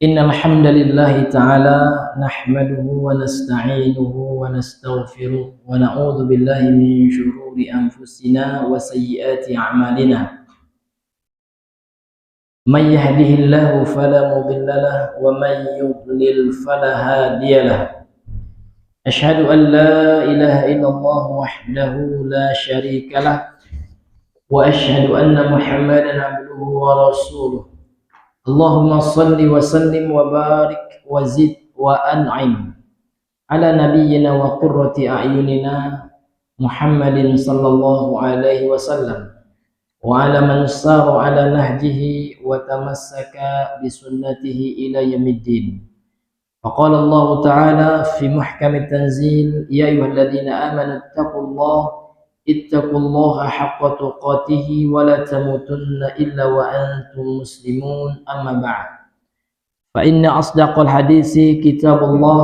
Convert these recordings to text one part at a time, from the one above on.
إن الحمد لله تعالى نحمده ونستعينه ونستغفره ونعوذ بالله من شرور أنفسنا وسيئات أعمالنا. من يهده الله فلا مضل له ومن يضلل فلا هادي له. أشهد أن لا إله إلا الله وحده لا شريك له وأشهد أن محمدا عبده ورسوله. اللهم صل وسلم وبارك وزد وأنعم على نبينا وقرة أعيننا محمد صلى الله عليه وسلم وعلى من سار على نهجه وتمسك بسنته إلى يوم الدين. فقال الله تعالى في محكم التنزيل: يا أيها الذين آمنوا اتقوا الله حق تقاته ولا تموتن إلا وأنتم مسلمون. أما بعد، فإن أصدق الحديث كتاب الله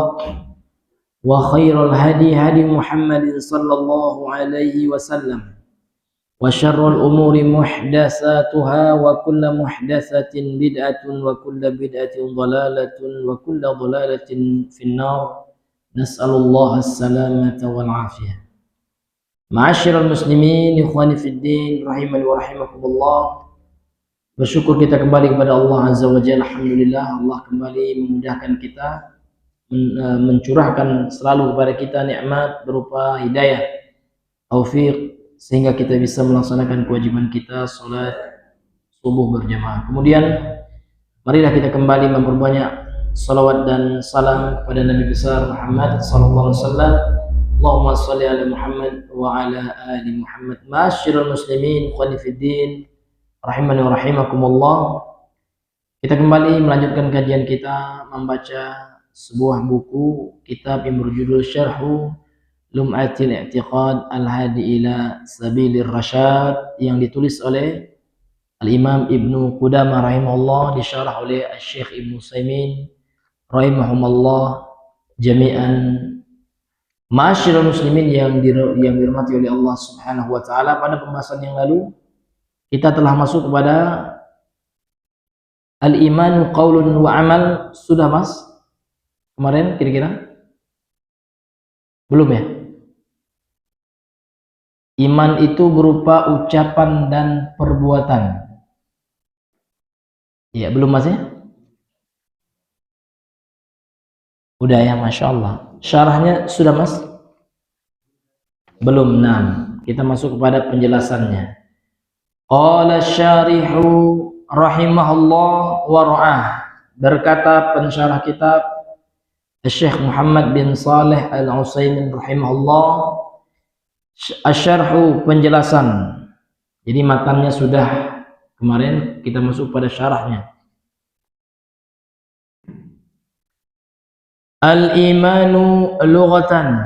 وخير الهدي هدي محمد صلى الله عليه وسلم وشر الأمور محدثاتها وكل محدثة بدعة وكل بدعة ضلالة وكل ضلالة في النار. نسأل الله السلامة والعافية. Ma'asyiral muslimin, ikhwani fiddin, rahimani wa rahimakumullah. Bersyukur kita kembali kepada Allah Azza wa Jalla. Alhamdulillah, Allah kembali memudahkan kita, mencurahkan selalu kepada kita nikmat berupa hidayah, taufik, sehingga kita bisa melaksanakan kewajiban kita salat subuh berjamaah. Kemudian marilah kita kembali memperbanyak salawat dan salam kepada Nabi besar Muhammad sallallahu alaihi wasallam. Allahumma shalli ala Muhammad wa ala ali Muhammad. Ma'asyiral muslimin, ikhwani fiddin, rahimani wa rahimakumullah. Kita kembali melanjutkan kajian kita membaca sebuah buku kitab yang berjudul Syarhu Lum'atil I'tiqad Al-Hadi ila Sabilir Rasyad, yang ditulis oleh Al-Imam Ibnu Qudamah rahimahullah, disyarah oleh Syekh Ibnu Utsaimin rahimahumullah jami'an. Ma'asyiral muslimin yang dirahmati oleh Allah Subhanahu wa taala, pada pembahasan yang lalu kita telah masuk kepada al-imanu qaulun wa amal. Sudah Mas? Kemarin kira-kira? Belum ya? Iman itu berupa ucapan dan perbuatan. Ya, belum Mas ya? Udah ya, Masya Allah. Syarahnya sudah Mas? Belum. Nah, kita masuk kepada penjelasannya. Qala syarihu rahimahullah wa ra'ah. Berkata pensyarah kitab Syekh Muhammad bin Saleh Al-Utsaimin rahimahullah, asyarhu penjelasan. Jadi matannya sudah kemarin, kita masuk pada syarahnya. Al-imanu lughatan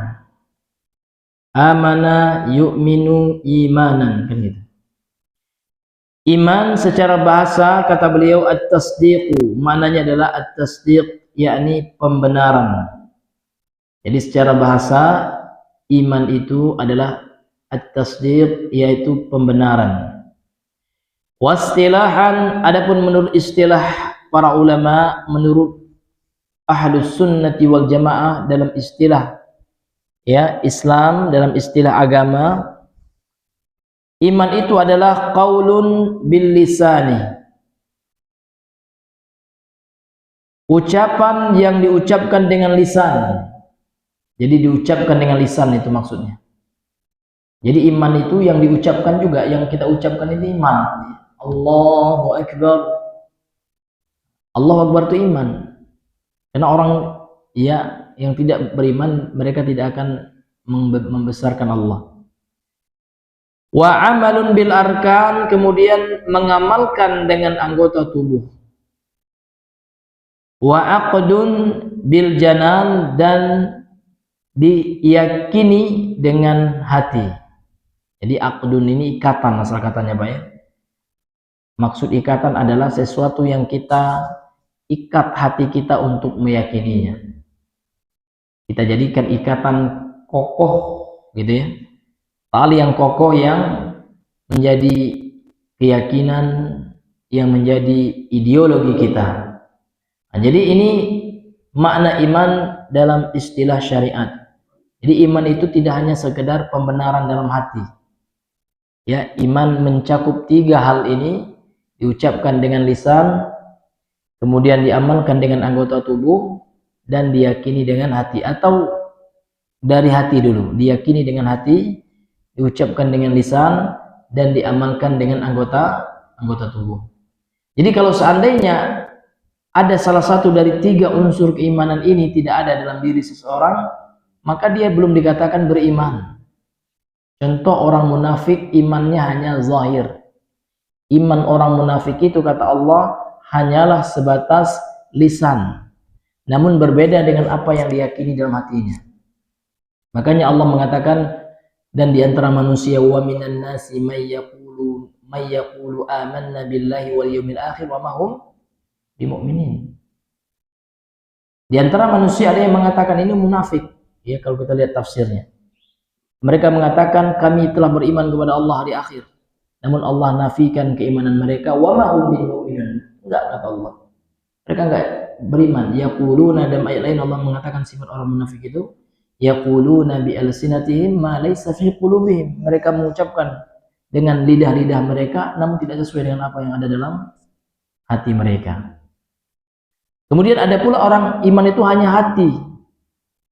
amana yu'minu imanan, kan gitu. Iman secara bahasa, kata beliau, at-tasdiqu, maknanya adalah at-tasdiq, yakni pembenaran. Jadi secara bahasa iman itu adalah at-tasdiq, yaitu pembenaran. Wastilahan, adapun menurut istilah para ulama, menurut Ahlus Sunnati wal Jamaah, dalam istilah ya Islam, dalam istilah agama, iman itu adalah qaulun bil lisani, ucapan yang diucapkan dengan lisan. Jadi diucapkan dengan lisan, itu maksudnya. Jadi iman itu yang diucapkan juga, yang kita ucapkan ini iman. Allahu Akbar. Allahu Akbar itu iman. Karena orang ya yang tidak beriman, mereka tidak akan membesarkan Allah. Wa amalun bil arkan, kemudian mengamalkan dengan anggota tubuh. Wa aqdun bil janan, dan diyakini dengan hati. Jadi aqdun ini ikatan, asal katanya Pak ya. Maksud ikatan adalah sesuatu yang kita ikat hati kita untuk meyakininya. Kita jadikan ikatan kokoh gitu ya. Tali yang kokoh yang menjadi keyakinan, yang menjadi ideologi kita. Nah, jadi ini makna iman dalam istilah syariat. Jadi iman itu tidak hanya sekedar pembenaran dalam hati. Ya, iman mencakup 3 hal ini, diucapkan dengan lisan, kemudian diamalkan dengan anggota tubuh, dan diyakini dengan hati. Atau dari hati dulu, diyakini dengan hati, diucapkan dengan lisan, dan diamalkan dengan anggota tubuh. Jadi kalau seandainya ada salah satu dari 3 unsur keimanan ini tidak ada dalam diri seseorang, maka dia belum dikatakan beriman. Contoh orang munafik, imannya hanya zahir. Iman orang munafik itu, kata Allah, hanyalah sebatas lisan, namun berbeda dengan apa yang diyakini dalam hatinya. Makanya Allah mengatakan, dan di antara manusia, wa minan nasi may yaqulu amanna billahi wal yawmil akhir wa ma hum bimu'minin. Di antara manusia ada yang mengatakan ini munafik. Ya, kalau kita lihat tafsirnya. Mereka mengatakan kami telah beriman kepada Allah hari akhir. Namun Allah nafikan keimanan mereka, wa ma hum bimu'minin. Enggak, kata Allah. Mereka enggak beriman. Yaquluna, dalam ayat lain Allah mengatakan sifat orang munafik itu, yaquluna bi alsinatihim ma laysa fi qulubihim. Mereka mengucapkan dengan lidah-lidah mereka namun tidak sesuai dengan apa yang ada dalam hati mereka. Kemudian ada pula orang iman itu hanya hati,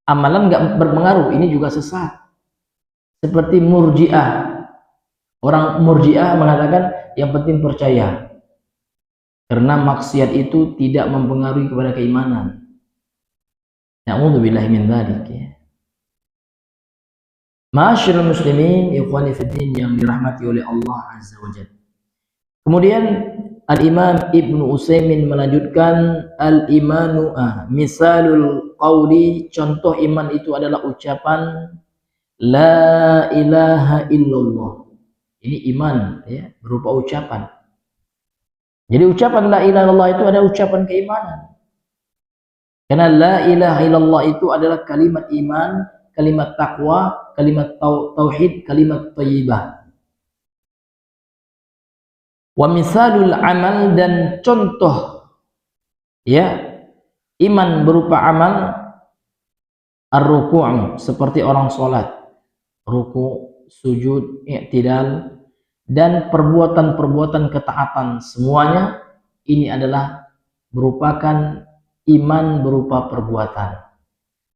amalan enggak berpengaruh. Ini juga sesat. Seperti Murji'ah. Orang Murji'ah mengatakan yang penting percaya, karena maksiat itu tidak mempengaruhi kepada keimanan. Na'udzubillahi min dzalik, ya. Ma'asyiral muslimin, ikhwani fiddin yang dirahmati oleh Allah Azza wa Jalla. Kemudian Al-Imam Ibnu Utsaimin melanjutkan, al-imanu misalul qawli, contoh iman itu adalah ucapan la ilaha illallah. Ini iman, ya, berupa ucapan. Jadi ucapan la ilaha illallah itu ada ucapan keimanan. Karena la ilaha illallah itu adalah kalimat iman, kalimat takwa, kalimat tauhid, kalimat thayyibah. Wa misalul amal, dan contoh, ya, iman berupa amal, ar-ruku', seperti orang sholat, ruku', sujud, i'tidal, dan perbuatan-perbuatan ketaatan, semuanya ini adalah merupakan iman berupa perbuatan.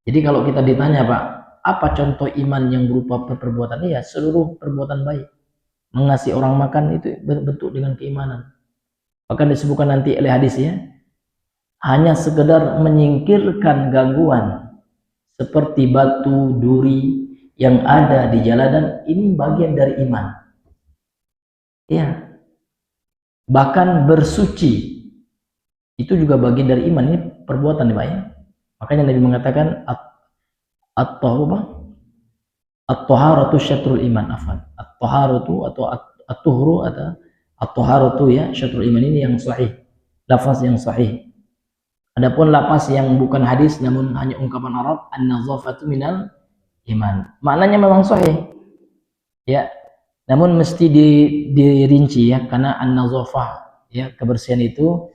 Jadi kalau kita ditanya, Pak, apa contoh iman yang berupa perbuatan? Iya, seluruh perbuatan baik. Mengasih orang makan itu bentuk dengan keimanan. Bahkan disebutkan nanti oleh hadis, ya, hanya sekedar menyingkirkan gangguan seperti batu, duri yang ada di jalanan, ini bagian dari iman. Ya. Bahkan bersuci itu juga bagian dari iman. Ini perbuatan, Pak, ya. Makanya Nabi mengatakan at-taharatu syatrul iman, at-taharatu atau at-tuhru atau at-taharatu, ya, syatrul iman, ini yang sahih, lafaz yang sahih. Adapun lafaz yang bukan hadis namun hanya ungkapan Arab, an-nazafatu minal iman, maknanya memang sahih, ya, namun mesti dirinci, ya, karena an-nazafah, ya, kebersihan itu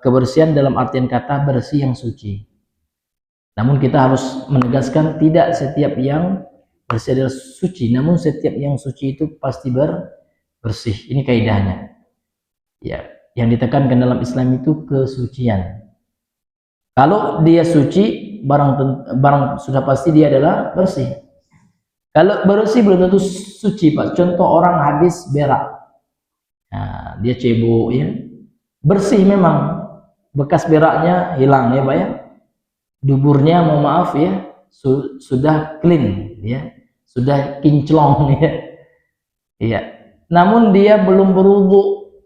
kebersihan dalam artian kata bersih yang suci. Namun kita harus menegaskan tidak setiap yang bersih adalah suci, namun setiap yang suci itu pasti bersih. Ini kaidahnya. Ya, yang ditekankan dalam Islam itu kesucian. Kalau dia suci, barang sudah pasti dia adalah bersih. Kalau bersih belum tentu suci, Pak. Contoh orang habis berak, nah, dia cebok, ya, bersih memang, bekas beraknya hilang, ya, Pak, ya. Duburnya, mohon maaf, ya, sudah clean, ya, sudah kinclong, ya. Iya. Namun dia belum berwudu,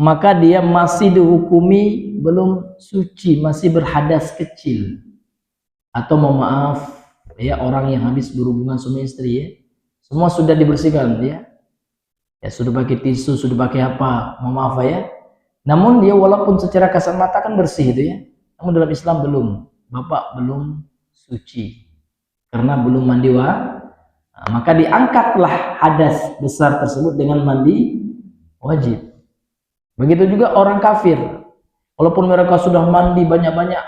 maka dia masih dihukumi belum suci, masih berhadas kecil. Atau mohon maaf, ya, orang yang habis berhubungan suami istri, ya, semua sudah dibersihkan, ya, ya, sudah pakai tisu, sudah pakai apa, mohon maaf, ya. Namun dia walaupun secara kasat mata kan bersih, itu, ya, namun dalam Islam belum. Bapak belum suci karena belum mandi maka diangkatlah hadas besar tersebut dengan mandi wajib. Begitu juga orang kafir, Walaupun mereka sudah mandi banyak-banyak,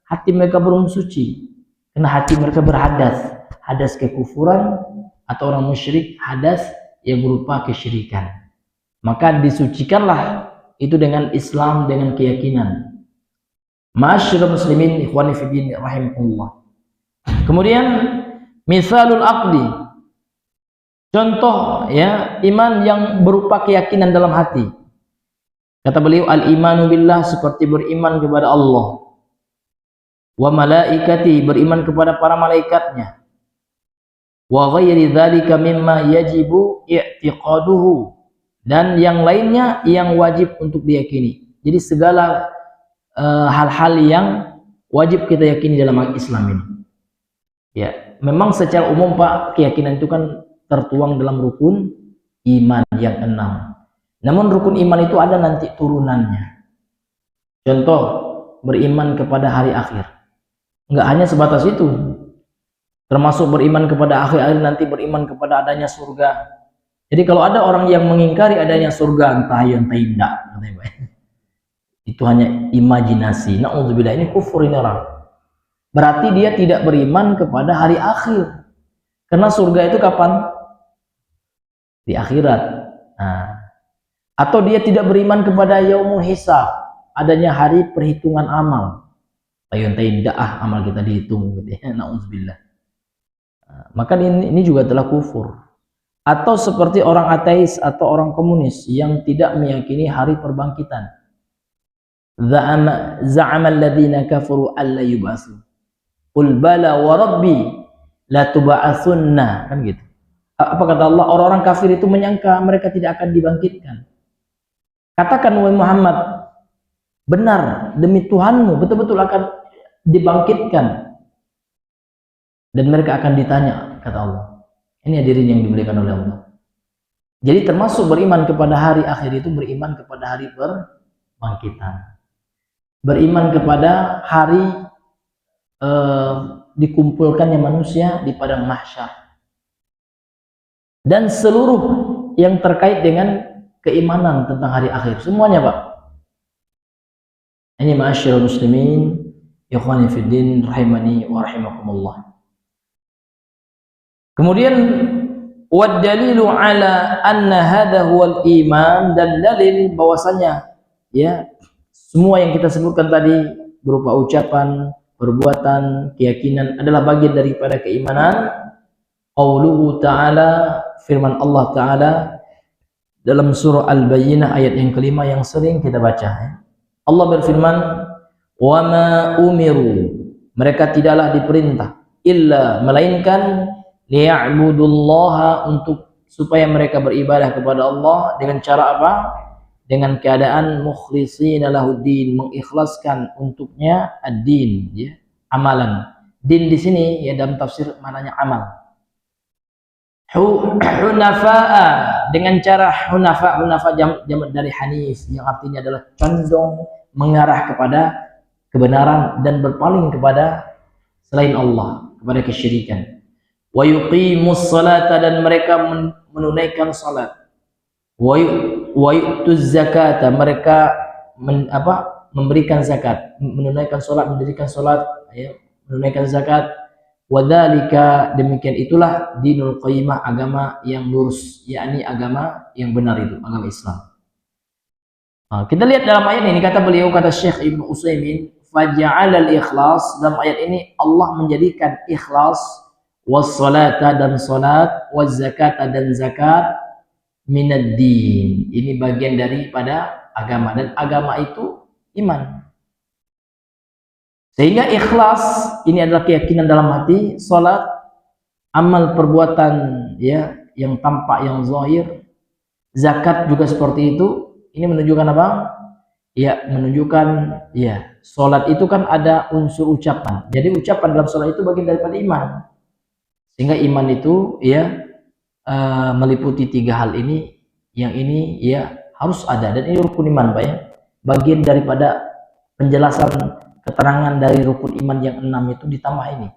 hati mereka belum suci. Karena hati mereka berhadas. Hadas kekufuran atau orang musyrik, hadas yang berupa kesyirikan. Maka disucikanlah itu dengan Islam, dengan keyakinan. Ma'asyiral muslimin ikhwani fi din rahimakumullah. Kemudian misalul aqdi, contoh ya iman yang berupa keyakinan dalam hati. Kata beliau, al-imanu billah, seperti beriman kepada Allah, wa malaikati, beriman kepada para malaikatnya, wa ghairi dzalika mimma yajibu i'tiqaduhu, dan yang lainnya yang wajib untuk diyakini. Jadi segala hal-hal yang wajib kita yakini dalam Islam ini. Ya, memang secara umum Pak, keyakinan itu kan tertuang dalam rukun iman yang 6. Namun rukun iman itu ada nanti turunannya. Contoh, beriman kepada hari akhir. Enggak hanya sebatas itu. Termasuk beriman kepada akhir nanti beriman kepada adanya surga. Jadi kalau ada orang yang mengingkari adanya surga, entah ya entah tidak, itu hanya imajinasi. Na'udzubillah, ini kufur ini orang. Berarti dia tidak beriman kepada hari akhir. Karena surga itu kapan? Di akhirat. Nah, atau dia tidak beriman kepada yaumul hisab, adanya hari perhitungan amal. Tidak amal kita dihitung gitu ya. Na'udzubillah. Maka ini juga telah kufur. Atau seperti orang ateis atau orang komunis yang tidak meyakini hari perbangkitan. Za'ama alladhina kafaru alla yub'atsu. Qul bala wa rabbi la tub'atsunna, kan gitu. Apa kata Allah? Orang-orang kafir itu menyangka mereka tidak akan dibangkitkan. Katakan wahai Muhammad, benar, demi Tuhanmu betul-betul akan dibangkitkan dan mereka akan ditanya, kata Allah. Ini hadirin yang dimuliakan oleh Allah. Jadi termasuk beriman kepada hari akhir itu beriman kepada hari perbangkitan, beriman kepada hari dikumpulkannya manusia di padang mahsyar, dan seluruh yang terkait dengan keimanan tentang hari akhir, semuanya Pak. Ini ma'asyiral muslimin ikhwani fid din rahimani wa rahimakumullah. Kemudian wad dalilu ala anna hadha huwal iman, dan dalil bahwasanya ya semua yang kita sebutkan tadi berupa ucapan, perbuatan, keyakinan adalah bagian daripada keimanan. Qauluhu ta'ala, firman Allah Ta'ala dalam surah Al-Bayyinah ayat yang kelima yang sering kita baca. Allah berfirman, wa ma umiru, mereka tidaklah diperintah, illa, melainkan, liya'budullaha, untuk supaya mereka beribadah kepada Allah dengan cara apa? Dengan keadaan mukhlishina lahuddin, mengikhlaskan untuknya ad-din, ya, amalan. Din di sini ya dalam tafsir maknanya amal. Hunafa'a, dengan cara hunafa jamak dari hanif yang artinya adalah condong mengarah kepada kebenaran dan berpaling kepada selain Allah, kepada kesyirikan. Wa yuqimus salata, dan mereka menunaikan salat. Wa yu'tuz zakata, mereka memberikan zakat, menunaikan salat, mendirikan salat, ya, menunaikan zakat. Wadzalika, demikian itulah dinul qayyimah, agama yang lurus, yakni agama yang benar, itu agama Islam. Nah, kita lihat dalam ayat ini, kata beliau, kata Syekh Ibnu Utsaimin, faja'alal ikhlas, dalam ayat ini Allah menjadikan ikhlas, was-salata, dan salat, waz-zakata, dan zakat, minad din, ini bagian daripada agama, dan agama itu iman. Sehingga ikhlas ini adalah keyakinan dalam hati, salat, amal perbuatan ya yang tampak, yang zahir, zakat juga seperti itu. Ini menunjukkan apa? Ya, menunjukkan ya salat itu kan ada unsur ucapan. Jadi ucapan dalam salat itu bagian daripada iman. Sehingga iman itu ya meliputi 3 hal ini. Yang ini ya harus ada, dan ini rukun iman Pak ya. Bagian daripada penjelasan keterangan dari rukun iman yang 6 itu ditambah ini.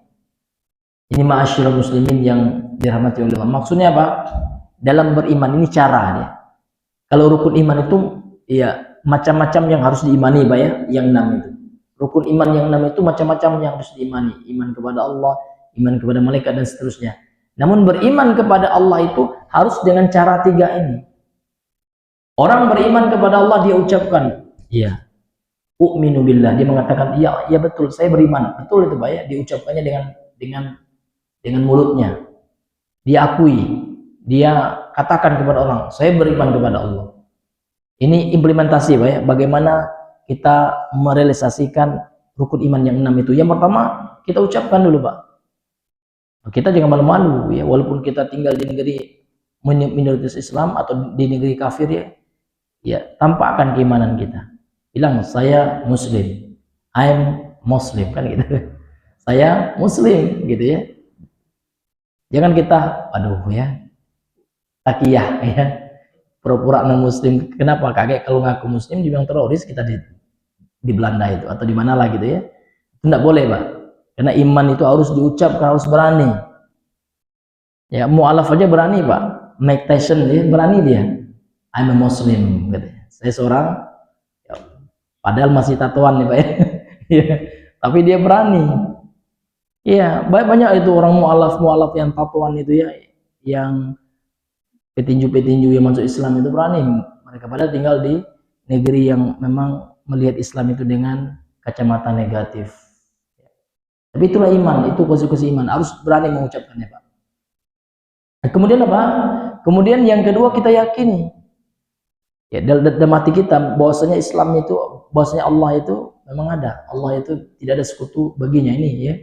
Ini ma'asyiral muslimin yang dirahmati oleh Allah. Maksudnya apa? Dalam beriman ini cara dia. Kalau rukun iman itu ya macam-macam yang harus diimani Pak ya, yang 6 itu. Rukun iman yang 6 itu macam-macam yang harus diimani. Iman kepada Allah, iman kepada malaikat dan seterusnya. Namun beriman kepada Allah itu harus dengan cara 3 ini. Orang beriman kepada Allah dia ucapkan, iya, u'minu billah, dia mengatakan, iya, iya betul, saya beriman. Betul itu Pak ya, diucapkannya dengan mulutnya. Dia akui, dia katakan kepada orang, saya beriman kepada Allah. Ini implementasi Pak ya, bagaimana kita merealisasikan rukun iman yang 6 itu. Yang pertama, kita ucapkan dulu Pak. Kita jangan malu-malu ya, walaupun kita tinggal di negeri minoritas Islam atau di negeri kafir ya, tampakkan keimanan kita. Bilang, saya Muslim, I'm Muslim, kan gitu. Saya Muslim, gitu ya. Jangan kita, aduh ya, takiyah ya, pura-pura non Muslim. Kenapa? Kaget kalau ngaku Muslim dibilang teroris kita di Belanda itu atau di mana lah gitu ya. Itu tidak boleh Pak, karena iman itu harus diucapkan, harus berani. Ya, mu'alaf aja berani Pak. Mike Tyson dia berani dia. I'm a Muslim, gitu. Saya seorang, ya, padahal masih tatoan nih Pak ya. Tapi dia berani. Iya, banyak itu orang mu'alaf yang tatoan itu ya, yang petinju-petinju yang masuk Islam itu berani. Mereka pada tinggal di negeri yang memang melihat Islam itu dengan kacamata negatif. Tapi itulah iman, itu konsekuensi iman, harus berani mengucapkannya Pak. Kemudian apa? Kemudian yang kedua, kita yakini ya dalam hati kita bahwasanya Islam itu, bahwasanya Allah itu memang ada. Allah itu tidak ada sekutu baginya, ini ya.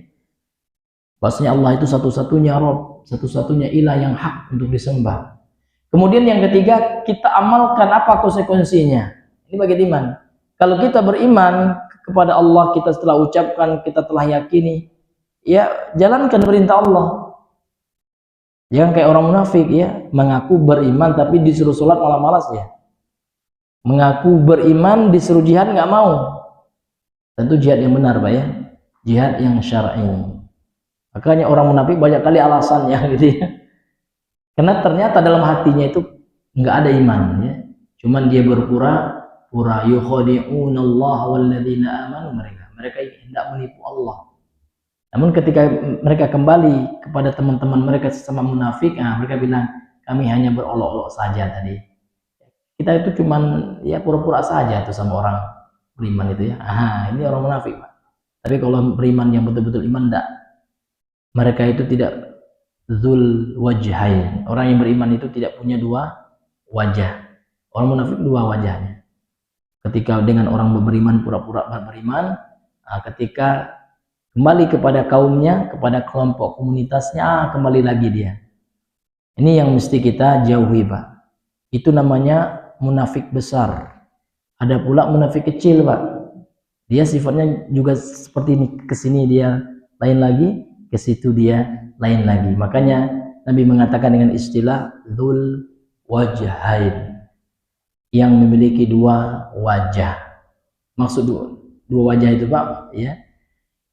Bahwasanya Allah itu satu-satunya Rabb, satu-satunya ilah yang hak untuk disembah. Kemudian yang ketiga, kita amalkan apa konsekuensinya. Ini bagian iman. Kalau kita beriman kepada Allah, kita setelah ucapkan, kita telah yakini, ya jalankan perintah Allah. Jangan kayak orang munafik ya, mengaku beriman tapi disuruh sholat malah malas ya. Mengaku beriman disuruh jihad nggak mau. Tentu jihad yang benar Pak ya, jihad yang syar'i. Makanya orang munafik banyak kali alasannya gitu ya. Karena ternyata dalam hatinya itu nggak ada iman ya. Cuman dia berpura-pura, yukhadi'unallaha walladzina amanu, mereka hendak menipu Allah. Namun ketika mereka kembali kepada teman-teman mereka sesama munafik, mereka bilang, kami hanya berolok-olok saja tadi. Kita itu cuman ya pura-pura saja tuh sama orang beriman itu ya. Ini orang munafik Pak. Tapi kalau beriman yang betul-betul iman, enggak. Mereka itu tidak zul wajhain. Orang yang beriman itu tidak punya dua wajah. Orang munafik dua wajahnya. Ketika dengan orang beriman pura-pura beriman, ketika kembali kepada kaumnya, kepada kelompok komunitasnya, kembali lagi dia. Ini yang mesti kita jauhi Pak. Itu namanya munafik besar. Ada pula munafik kecil Pak. Dia sifatnya juga seperti ini, kesini dia lain lagi, ke situ dia lain lagi. Makanya Nabi mengatakan dengan istilah dzul wajhain, yang memiliki dua wajah. Maksud dua wajah itu Pak ya,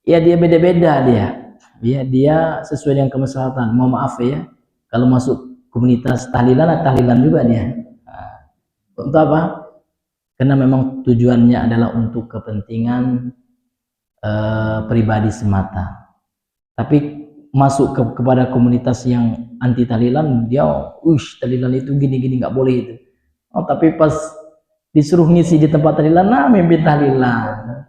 ya dia beda-beda dia. Ya, dia sesuai dengan kemaslahatan. Mohon maaf ya, kalau masuk komunitas tahlilan juga dia. Untuk apa? Karena memang tujuannya adalah untuk kepentingan pribadi semata. Tapi masuk kepada komunitas yang anti tahlilan, dia, tahlilan itu gini-gini, nggak boleh itu. Tapi pas disuruh ngisi di tempat tahlilan, mimpin tahlilan,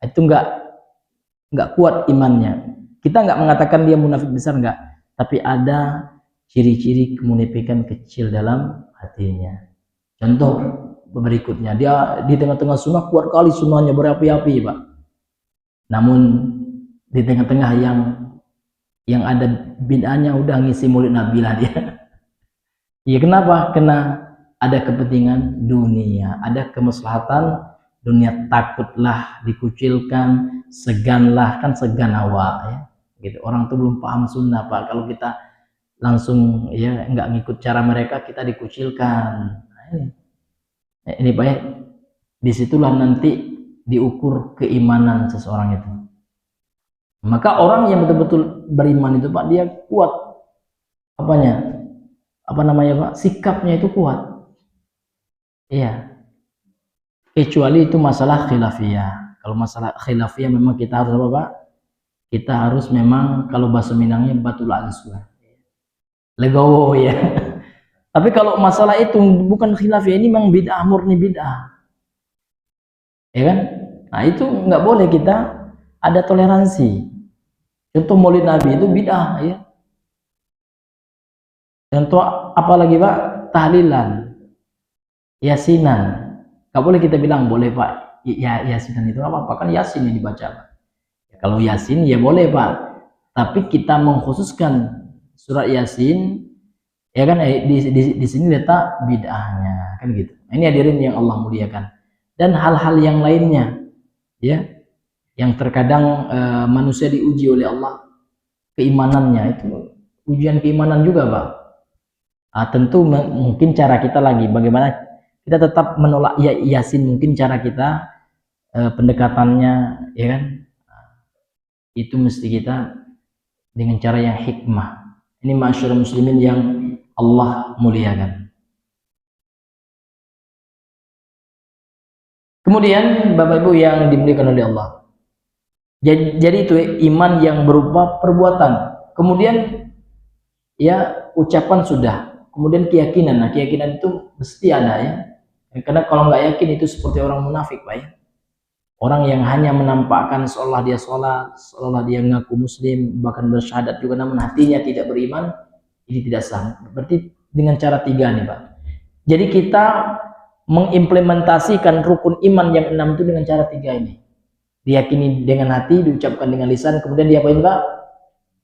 itu nggak kuat imannya. Kita nggak mengatakan dia munafik besar, nggak, tapi ada ciri-ciri kemunafikan kecil dalam hatinya. Contoh berikutnya, dia di tengah-tengah sunnah kuat kali, sunnahnya berapi-api Pak. Namun di tengah-tengah yang ada bid'ahnya udah ngisi mulut Nabi lah dia. Ya kenapa? Karena ada kepentingan dunia, ada kemaslahatan dunia, takutlah dikucilkan, seganlah, kan segan awak ya. Gitu. Orang tuh belum paham sunnah Pak. Kalau kita langsung ya nggak ngikut cara mereka, kita dikucilkan. Ini Pak ya, disitulah nanti diukur keimanan seseorang itu. Maka orang yang betul-betul beriman itu Pak, dia kuat Pak, sikapnya itu kuat. Iya. kecuali itu masalah khilafiyah. Kalau masalah khilafiyah memang kita harus apa, Pak? Kita harus memang kalau bahasa Minangnya batul ansur. Legowo ya. Tapi kalau masalah itu bukan khilafiyah, ini memang bid'ah, murni bid'ah. Ya kan? Nah, itu nggak boleh, kita ada toleransi. Contoh Maulid Nabi itu bid'ah ya. Contoh apalagi, Pak? Tahlilan, yasinan. Nggak boleh kita bilang boleh, Pak. Ya, yasinan itu apa? Kan yasin yang dibaca, Pak. Ya, kalau yasin ya boleh, Pak. Tapi kita mengkhususkan surat yasin, ya kan, di sini letak bid'ahnya, kan gitu. Ini hadirin yang Allah muliakan. Dan hal-hal yang lainnya, ya, yang terkadang manusia diuji oleh Allah keimanannya, itu ujian keimanan juga, Pak. Tentu mungkin cara kita lagi bagaimana kita tetap menolak yasin, mungkin cara kita pendekatannya, ya kan, itu mesti kita dengan cara yang hikmah. Ini masyarakat muslimin yang Allah muliakan. Kemudian Bapak Ibu yang dimuliakan oleh Allah, jadi itu iman yang berupa perbuatan, kemudian ya ucapan sudah, kemudian keyakinan. Nah, keyakinan itu mesti ada ya, karena kalau nggak yakin itu seperti orang munafik, Pak ya. Orang yang hanya menampakkan seolah dia sholat, seolah dia mengaku muslim, bahkan bersyahadat juga, namun hatinya tidak beriman, ini tidak sah. Berarti dengan cara tiga nih, Pak. Jadi kita mengimplementasikan rukun iman yang 6 itu dengan cara tiga ini. Diyakini dengan hati, diucapkan dengan lisan, kemudian diapain, Pak?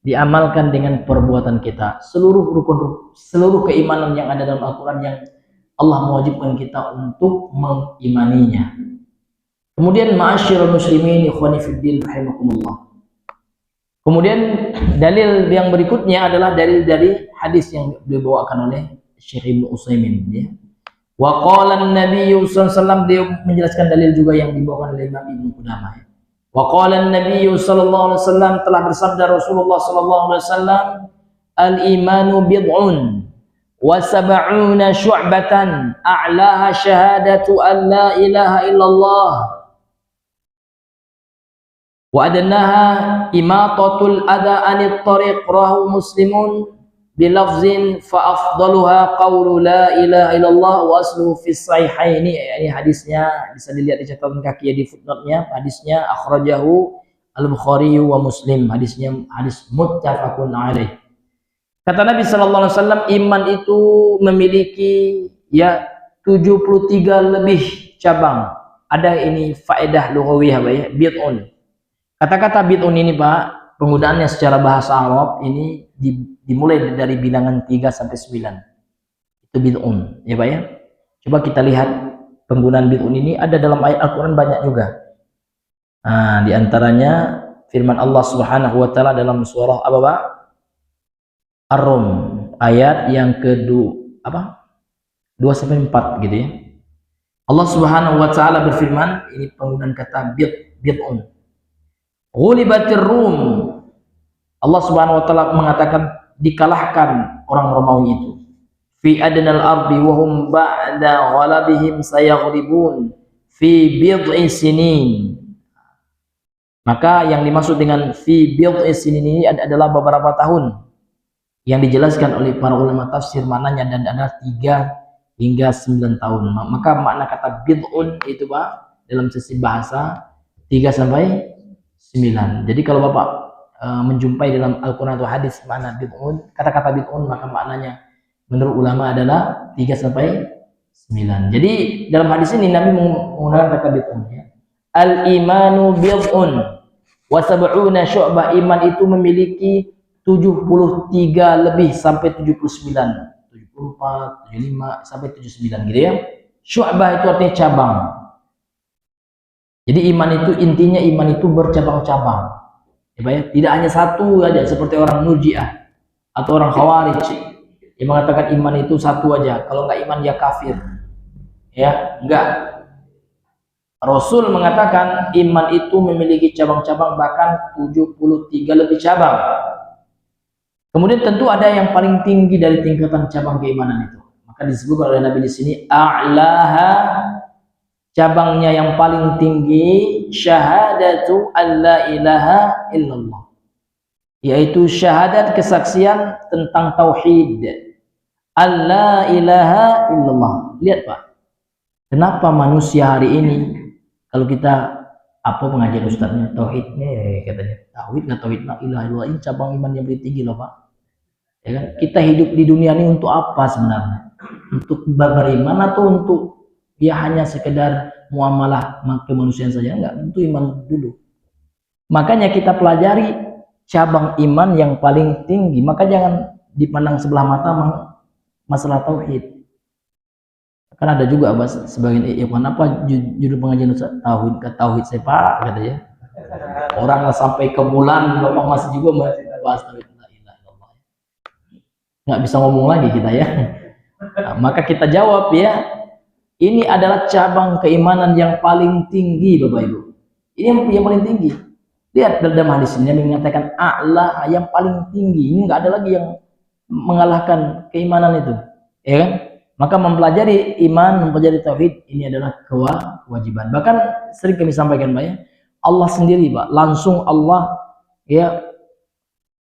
Diamalkan dengan perbuatan kita. Seluruh keimanan yang ada dalam Al-Quran yang Allah mewajibkan kita untuk mengimaninya. Kemudian ma'asyiral muslimin ikhwani fiddin rahimakumullah. Kemudian dalil yang berikutnya adalah dalil dari hadis yang dibawakan oleh Syekh Ibnu Utsaimin ya. Wa qala an-nabiy sallallahu alaihi wasallam, dia menjelaskan dalil juga yang dibawakan oleh Imam Ibnu Qudamah. Wa qala an-nabiy sallallahu alaihi wasallam, telah bersabda Rasulullah sallallahu alaihi wasallam, al-imanu bid'un wa sab'una syu'batan a'laha syahadatu an la ilaha illallah wa adnaha imatatul adha anit tariq, rahu muslimun bilafzin fa afdaluha qawlu la ilaha illallah wa asluhu fis sahihaini. Ini hadisnya bisa dilihat di catatan kaki ya, di footnote-nya. Hadisnya akhrajahu al-Bukhari wa Muslim. Hadisnya hadis muttafaqun alaih. Kata Nabi sallallahu alaihi wasallam, iman itu memiliki ya 73 lebih cabang. Ada ini faedah lughawiyah, ya, bid'un. Kata-kata bid'un ini, Pak, penggunaannya secara bahasa Arab ini dimulai dari bilangan 3 sampai 9. Itu bid'un, ya Pak ya. Coba kita lihat penggunaan bid'un ini ada dalam ayat Al-Qur'an banyak juga. Nah, di antaranya firman Allah Subhanahu wa taala dalam surah apa, Pak? Ar-Rum ayat yang ke-2 sampai 4 gitu ya. Allah Subhanahu wa taala berfirman, ini penggunaan kata bid'un. Ghulibatir Rum. Allah Subhanahu wa taala mengatakan dikalahkan orang Romawi itu. Fi adnal ardi wa hum ba'da ghalabihim sayaghlibun fi bid'i sinin. Maka yang dimaksud dengan fi bid'i sinin ini adalah beberapa tahun, yang dijelaskan oleh para ulama tafsir maknanya, dan ada 3 hingga 9 tahun. Maka makna kata bid'un itu, Pak, dalam sisi bahasa 3 sampai 9. Jadi kalau Bapak menjumpai dalam Al-Quran atau hadis makna bid'un, kata-kata bid'un, maka maknanya menurut ulama adalah 3 sampai 9. Jadi dalam hadis ini Nabi menggunakan kata bid'un ya. Al-imanu bid'un wa sab'una syu'bah. Iman itu memiliki 73 lebih sampai 79, 74, 75 sampai 79 gitu ya. Syu'bah itu artinya cabang. Jadi iman itu intinya, iman itu bercabang-cabang. Ya, tidak hanya satu aja seperti orang Murji'ah atau orang Khawarij yang mengatakan iman itu satu aja, kalau nggak iman ya kafir. Ya, enggak. Rasul mengatakan iman itu memiliki cabang-cabang, bahkan 73 lebih cabang. Kemudian tentu ada yang paling tinggi dari tingkatan cabang keimanan itu. Maka disebut oleh Nabi di sini a'laha cabangnya yang paling tinggi syahadatu alla ilaha illallah, yaitu syahadat kesaksian tentang tauhid. Alla ilaha illallah. Lihat Pak, kenapa manusia hari ini kalau kita apa pengajian ustadznya tauhid nih katanya tauhid nggak tauhid la ilaha illallah, ini cabang iman yang paling tinggi loh Pak. Ya kan? Kita hidup di dunia ini untuk apa sebenarnya? Untuk beriman atau untuk ya hanya sekedar muamalah kemanusiaan saja? Enggak, itu iman dulu. Makanya kita pelajari cabang iman yang paling tinggi. Maka jangan dipandang sebelah mata masalah tauhid. Kan ada juga sebagian apa judul pengajian tauhid ke tauhid saya Pak katanya. Orang sampai ke bulan Bapak masih juga bahas tauhid. Nggak bisa ngomong lagi kita ya. Nah, maka kita jawab ya, ini adalah cabang keimanan yang paling tinggi Bapak Ibu. Ini yang paling tinggi. Lihat dalam hadis ini yang mengatakan a'la, yang paling tinggi. Ini nggak ada lagi yang mengalahkan keimanan itu, ya kan? Maka mempelajari iman, mempelajari tauhid ini adalah kewajiban. Bahkan sering kami sampaikan Pak ya, Allah sendiri Pak, langsung Allah ya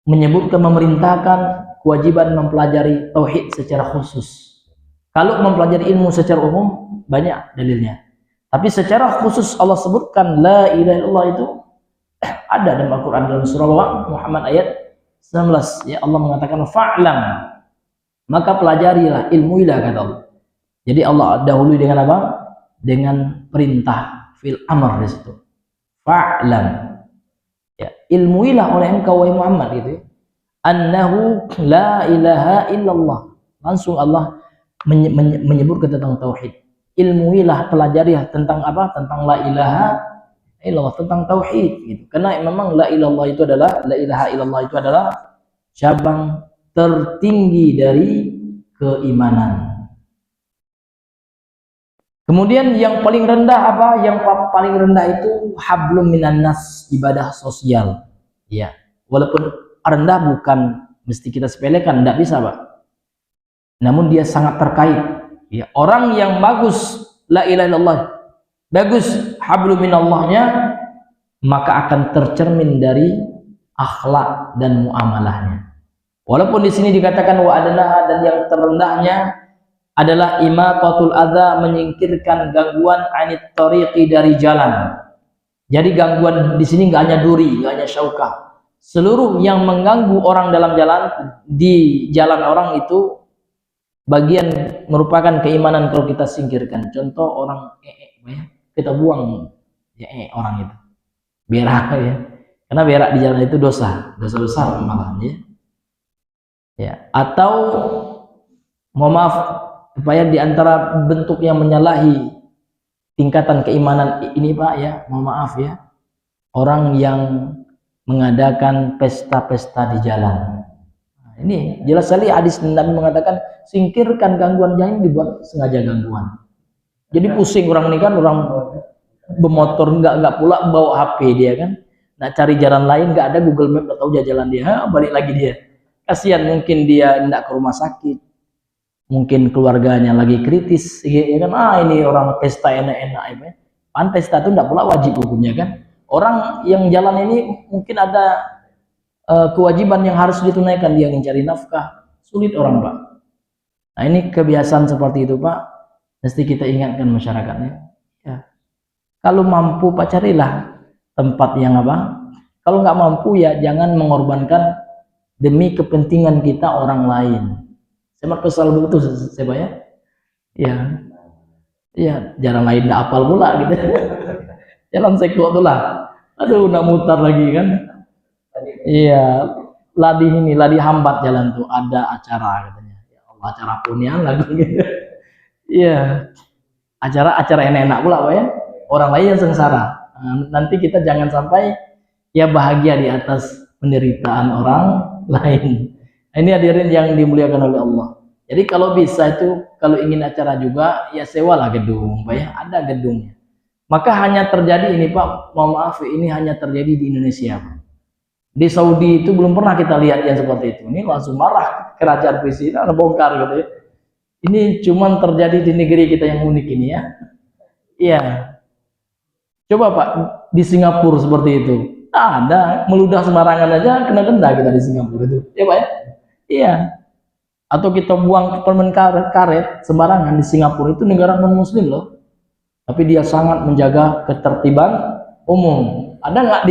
menyebutkan, memerintahkan kewajiban mempelajari tauhid secara khusus. Kalau mempelajari ilmu secara umum banyak dalilnya, tapi secara khusus Allah sebutkan la ilaha illallah itu ada dalam Al-Quran dalam surah Muhammad ayat 19 ya, Allah mengatakan fa'lam, maka pelajarilah, ilmuilah kata Allah. Jadi Allah dahului dengan apa? Dengan perintah fil amr di situ. Fa'lam. Ya, ilmuilah oleh engkau wahai Muhammad gitu ya. Annahu la ilaha illallah. Langsung Allah menyebutkan tentang tauhid. Ilmuilah, pelajarilah tentang apa? Tentang la ilaha illallah, tentang tauhid gitu. Karena memang la ilaha illallah itu adalah cabang tertinggi dari keimanan. Kemudian yang paling rendah apa? Yang paling rendah itu hablum minan nas, ibadah sosial. Ya, walaupun rendah bukan mesti kita sepelekan, tidak bisa Pak. Namun dia sangat terkait. Ya, orang yang bagus la ilaha illallah, bagus hablum minallahnya, maka akan tercermin dari akhlak dan muamalahnya. Walaupun di sini dikatakan wa adnaha, dan yang terendahnya adalah imatatul adza, menyingkirkan gangguan anit tariqi, dari jalan. Jadi gangguan di sini nggak hanya duri, nggak hanya syaukah. Seluruh yang mengganggu orang dalam jalan, di jalan orang itu bagian merupakan keimanan kalau kita singkirkan. Contoh orang kita buang ya orang itu. Berak ya. Karena berak di jalan itu dosa besar malah ya. Ya, atau mohon maaf supaya di antara bentuk yang menyalahi tingkatan keimanan ini Pak ya, mohon maaf ya, orang yang mengadakan pesta-pesta di jalan. Nah, ini jelas sekali hadis Nabi mengatakan singkirkan gangguan, jangan dibuat sengaja gangguan. Jadi pusing orang ini kan, orang bermotor nggak pula bawa HP dia kan, nak cari jalan lain nggak ada, Google Map nggak tahu jalan dia, balik lagi dia. Kasihan, mungkin dia tidak ke rumah sakit, mungkin keluarganya lagi kritis ya kan, ini orang pesta enak-enak ya. Pan pesta itu tidak pula wajib hukumnya kan. Orang yang jalan ini mungkin ada kewajiban yang harus ditunaikan, dia ingin cari nafkah, sulit orang Pak. Nah ini kebiasaan seperti itu Pak, mesti kita ingatkan masyarakatnya ya. Kalau mampu Pak carilah tempat yang apa, kalau nggak mampu ya jangan mengorbankan demi kepentingan kita orang lain. Saya kesal begitu saya Pak ya. Ya, jalan lain tidak apal pula gitu. Jalan seko tuh lah. Aduh, nak mutar lagi kan. Iya, ladi hambat jalan tuh, ada acara katanya. Ya Allah, acara punian lagi gitu. Iya. Acara enak-enak pula Pak ya. Orang lain yang sengsara. Nanti kita jangan sampai ya bahagia di atas penderitaan orang lain. Ini hadirin yang dimuliakan oleh Allah. Jadi kalau bisa itu, kalau ingin acara juga ya sewalah gedung Pak ya, ada gedungnya. Maka hanya terjadi ini Pak, mohon maaf, ini hanya terjadi di Indonesia Pak. Di Saudi itu belum pernah kita lihat yang seperti itu. Ini langsung marah kerajaan presiden, bongkar gitu ya. Ini cuman terjadi di negeri kita yang unik ini ya. Iya. Coba Pak, di Singapura seperti itu. Ada, meludah sembarangan aja kena denda kita di Singapura itu. Ya Pak ya? Iya. Atau kita buang permen karet sembarangan di Singapura, itu negara non muslim loh. Tapi dia sangat menjaga ketertiban umum. Ada nggak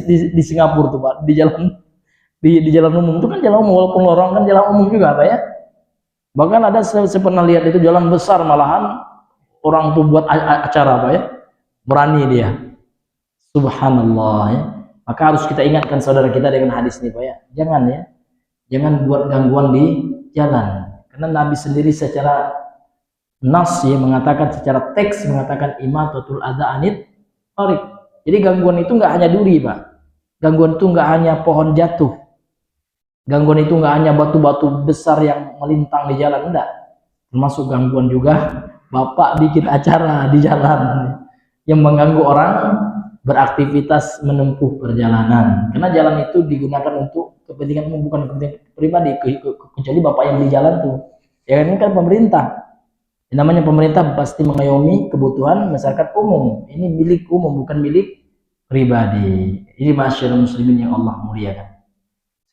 di Singapura tuh Pak, di jalan umum itu kan jalan umum, walaupun lorong kan jalan umum juga Pak ya. Bahkan ada saya pernah lihat itu jalan besar, malahan orang tuh buat acara Pak ya, berani dia. Subhanallah ya. Maka harus kita ingatkan saudara kita dengan hadis ini Pak ya. Jangan buat gangguan di jalan. Karena Nabi sendiri secara nas ya mengatakan, secara teks mengatakan imatatul adza anit thariq. Jadi gangguan itu nggak hanya duri Pak. Gangguan itu nggak hanya pohon jatuh. Gangguan itu nggak hanya batu-batu besar yang melintang di jalan, enggak. Termasuk gangguan juga Bapak bikin acara di jalan yang mengganggu orang beraktivitas menempuh perjalanan. Karena jalan itu digunakan untuk kepentingan umum, bukan kepentingan pribadi, kecuali Bapak yang di jalan tuh. Ya ini kan pemerintah. Yang namanya pemerintah pasti mengayomi kebutuhan masyarakat umum. Ini milik umum, bukan milik pribadi. Ini masyarakat muslimin yang Allah muliakan.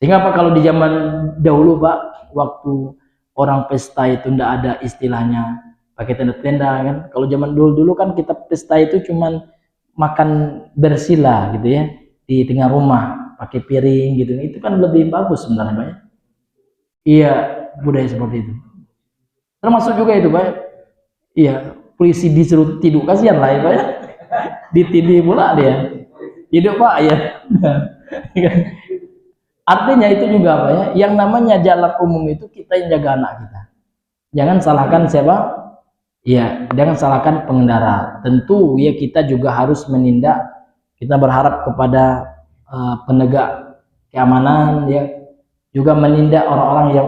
Sehingga Pak, kalau di zaman dahulu Pak, waktu orang pesta itu tidak ada istilahnya pakai tenda-tenda kan. Kalau zaman dulu kan kita pesta itu cuman makan bersila gitu ya, di tengah rumah pakai piring gitu. Itu kan lebih bagus sebenarnya Pak ya. Iya, budaya seperti itu. Termasuk juga itu Pak. Iya, polisi disuruh tidur, kasihan lah ya Pak ya. Ditindih pula dia. Hidup Pak ya. Artinya itu juga Pak ya, yang namanya jalan umum itu kita yang jaga anak kita. Jangan salahkan siapa? Ya, jangan salahkan pengendara. Tentu ya kita juga harus menindak. Kita berharap kepada penegak keamanan ya, juga menindak orang-orang yang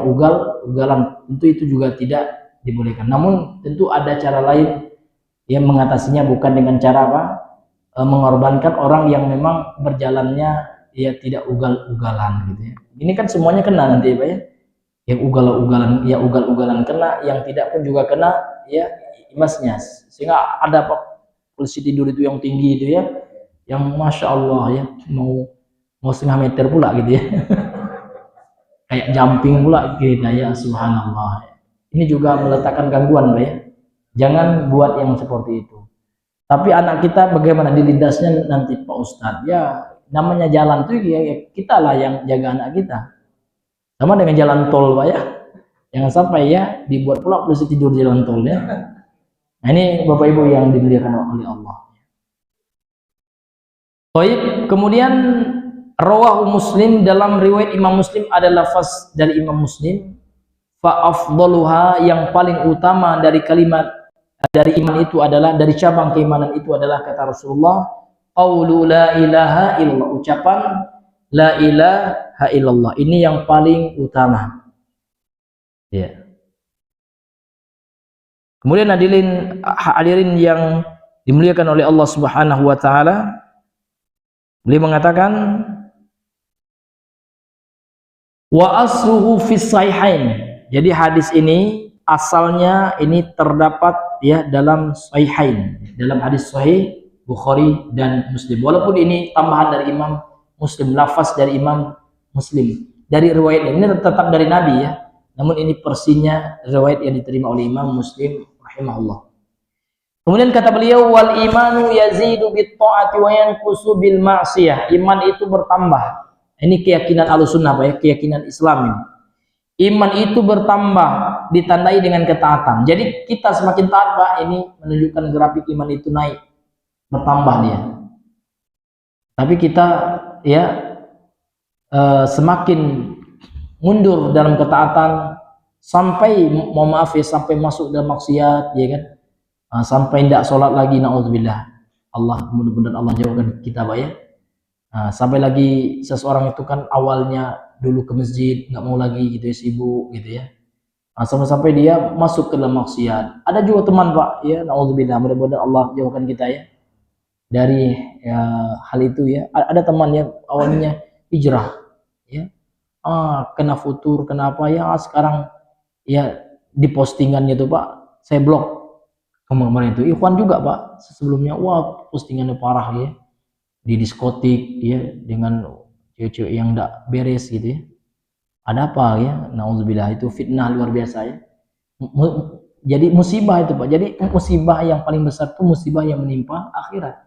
ugalan. Tentu itu juga tidak dibolehkan. Namun tentu ada cara lain yang mengatasinya, bukan dengan cara apa? Mengorbankan orang yang memang berjalannya ya tidak ugal-ugalan gitu ya. Ini kan semuanya kena nanti Pak ya. Yang ugal-ugalan ya ugal-ugalan kena, yang tidak pun juga kena ya imbasnya. Sehingga ada Pak polisi tidur itu yang tinggi itu ya, yang masya Allah ya, mau setengah meter pula gitu ya. Kayak jumping pula gitu ya, subhanallah. Ini juga meletakkan gangguan Pak ya. Jangan buat yang seperti itu. Tapi anak kita bagaimana dilindasnya nanti Pak Ustadz ya. Namanya jalan tuh ya kita lah yang jaga anak kita. Sama dengan jalan tol Pak ya. Jangan sampai ya dibuat pula polisi tidur di jalan tol ya. Nah ini Bapak Ibu yang dimuliakan oleh Allah. Baik, kemudian rawahu Muslim, dalam riwayat Imam Muslim ada lafaz dari Imam Muslim, fa afdaluha, yang paling utama dari kalimat dari iman itu adalah, dari cabang keimanan itu adalah, kata Rasulullah, qaulu la ilaha illallah, ucapan la ilaha illallah, ini yang paling utama ya. Kemudian hadirin yang dimuliakan oleh Allah Subhanahu wa taala, beliau mengatakan wa asluhu fis sahihain. Jadi hadis ini asalnya ini terdapat ya dalam sahihain, dalam hadis sahih Bukhari dan Muslim. Walaupun ini tambahan dari Imam Muslim, lafaz dari Imam Muslim, dari riwayat ini tetap dari Nabi ya. Namun ini versinya riwayat yang diterima oleh Imam Muslim rahimahullah. Kemudian kata beliau, wal imanu yazidu bit ta'ati wa yanqusu bil ma'siyah. Iman itu bertambah. Ini keyakinan Ahlussunnah Pak ya, keyakinan Islam ini. Iman itu bertambah ditandai dengan ketaatan. Jadi kita semakin taat Pak, ini menunjukkan grafik iman itu naik, bertambah dia. Tapi kita ya semakin mundur dalam ketaatan, sampai mohon maaf ya, sampai masuk dalam maksiat ya kan. Sampai tidak sholat lagi, naudzubillah. Allah, mudah-mudahan Allah jauhkan kita Pak ya. Sampai lagi seseorang itu kan awalnya dulu ke masjid, nggak mau lagi gitu ya, sibuk gitu ya. Sampai dia masuk ke dalam maksiat. Ada juga teman Pak ya, naudzubillah, mudah-mudahan Allah jauhkan kita ya dari ya, hal itu ya. Ada teman yang awalnya hijrah ya, kena futur, kenapa ya, sekarang ya di postingannya tuh Pak, saya blok. Kemarin itu ikhwan juga Pak, sebelumnya wah postingannya parah ya, di diskotik ya, dengan cewek-cewek yang enggak beres gitu ya. Ada apa ya? Nauzubillah, itu fitnah luar biasa ya. Jadi musibah itu Pak. Jadi musibah yang paling besar itu musibah yang menimpa akhirat.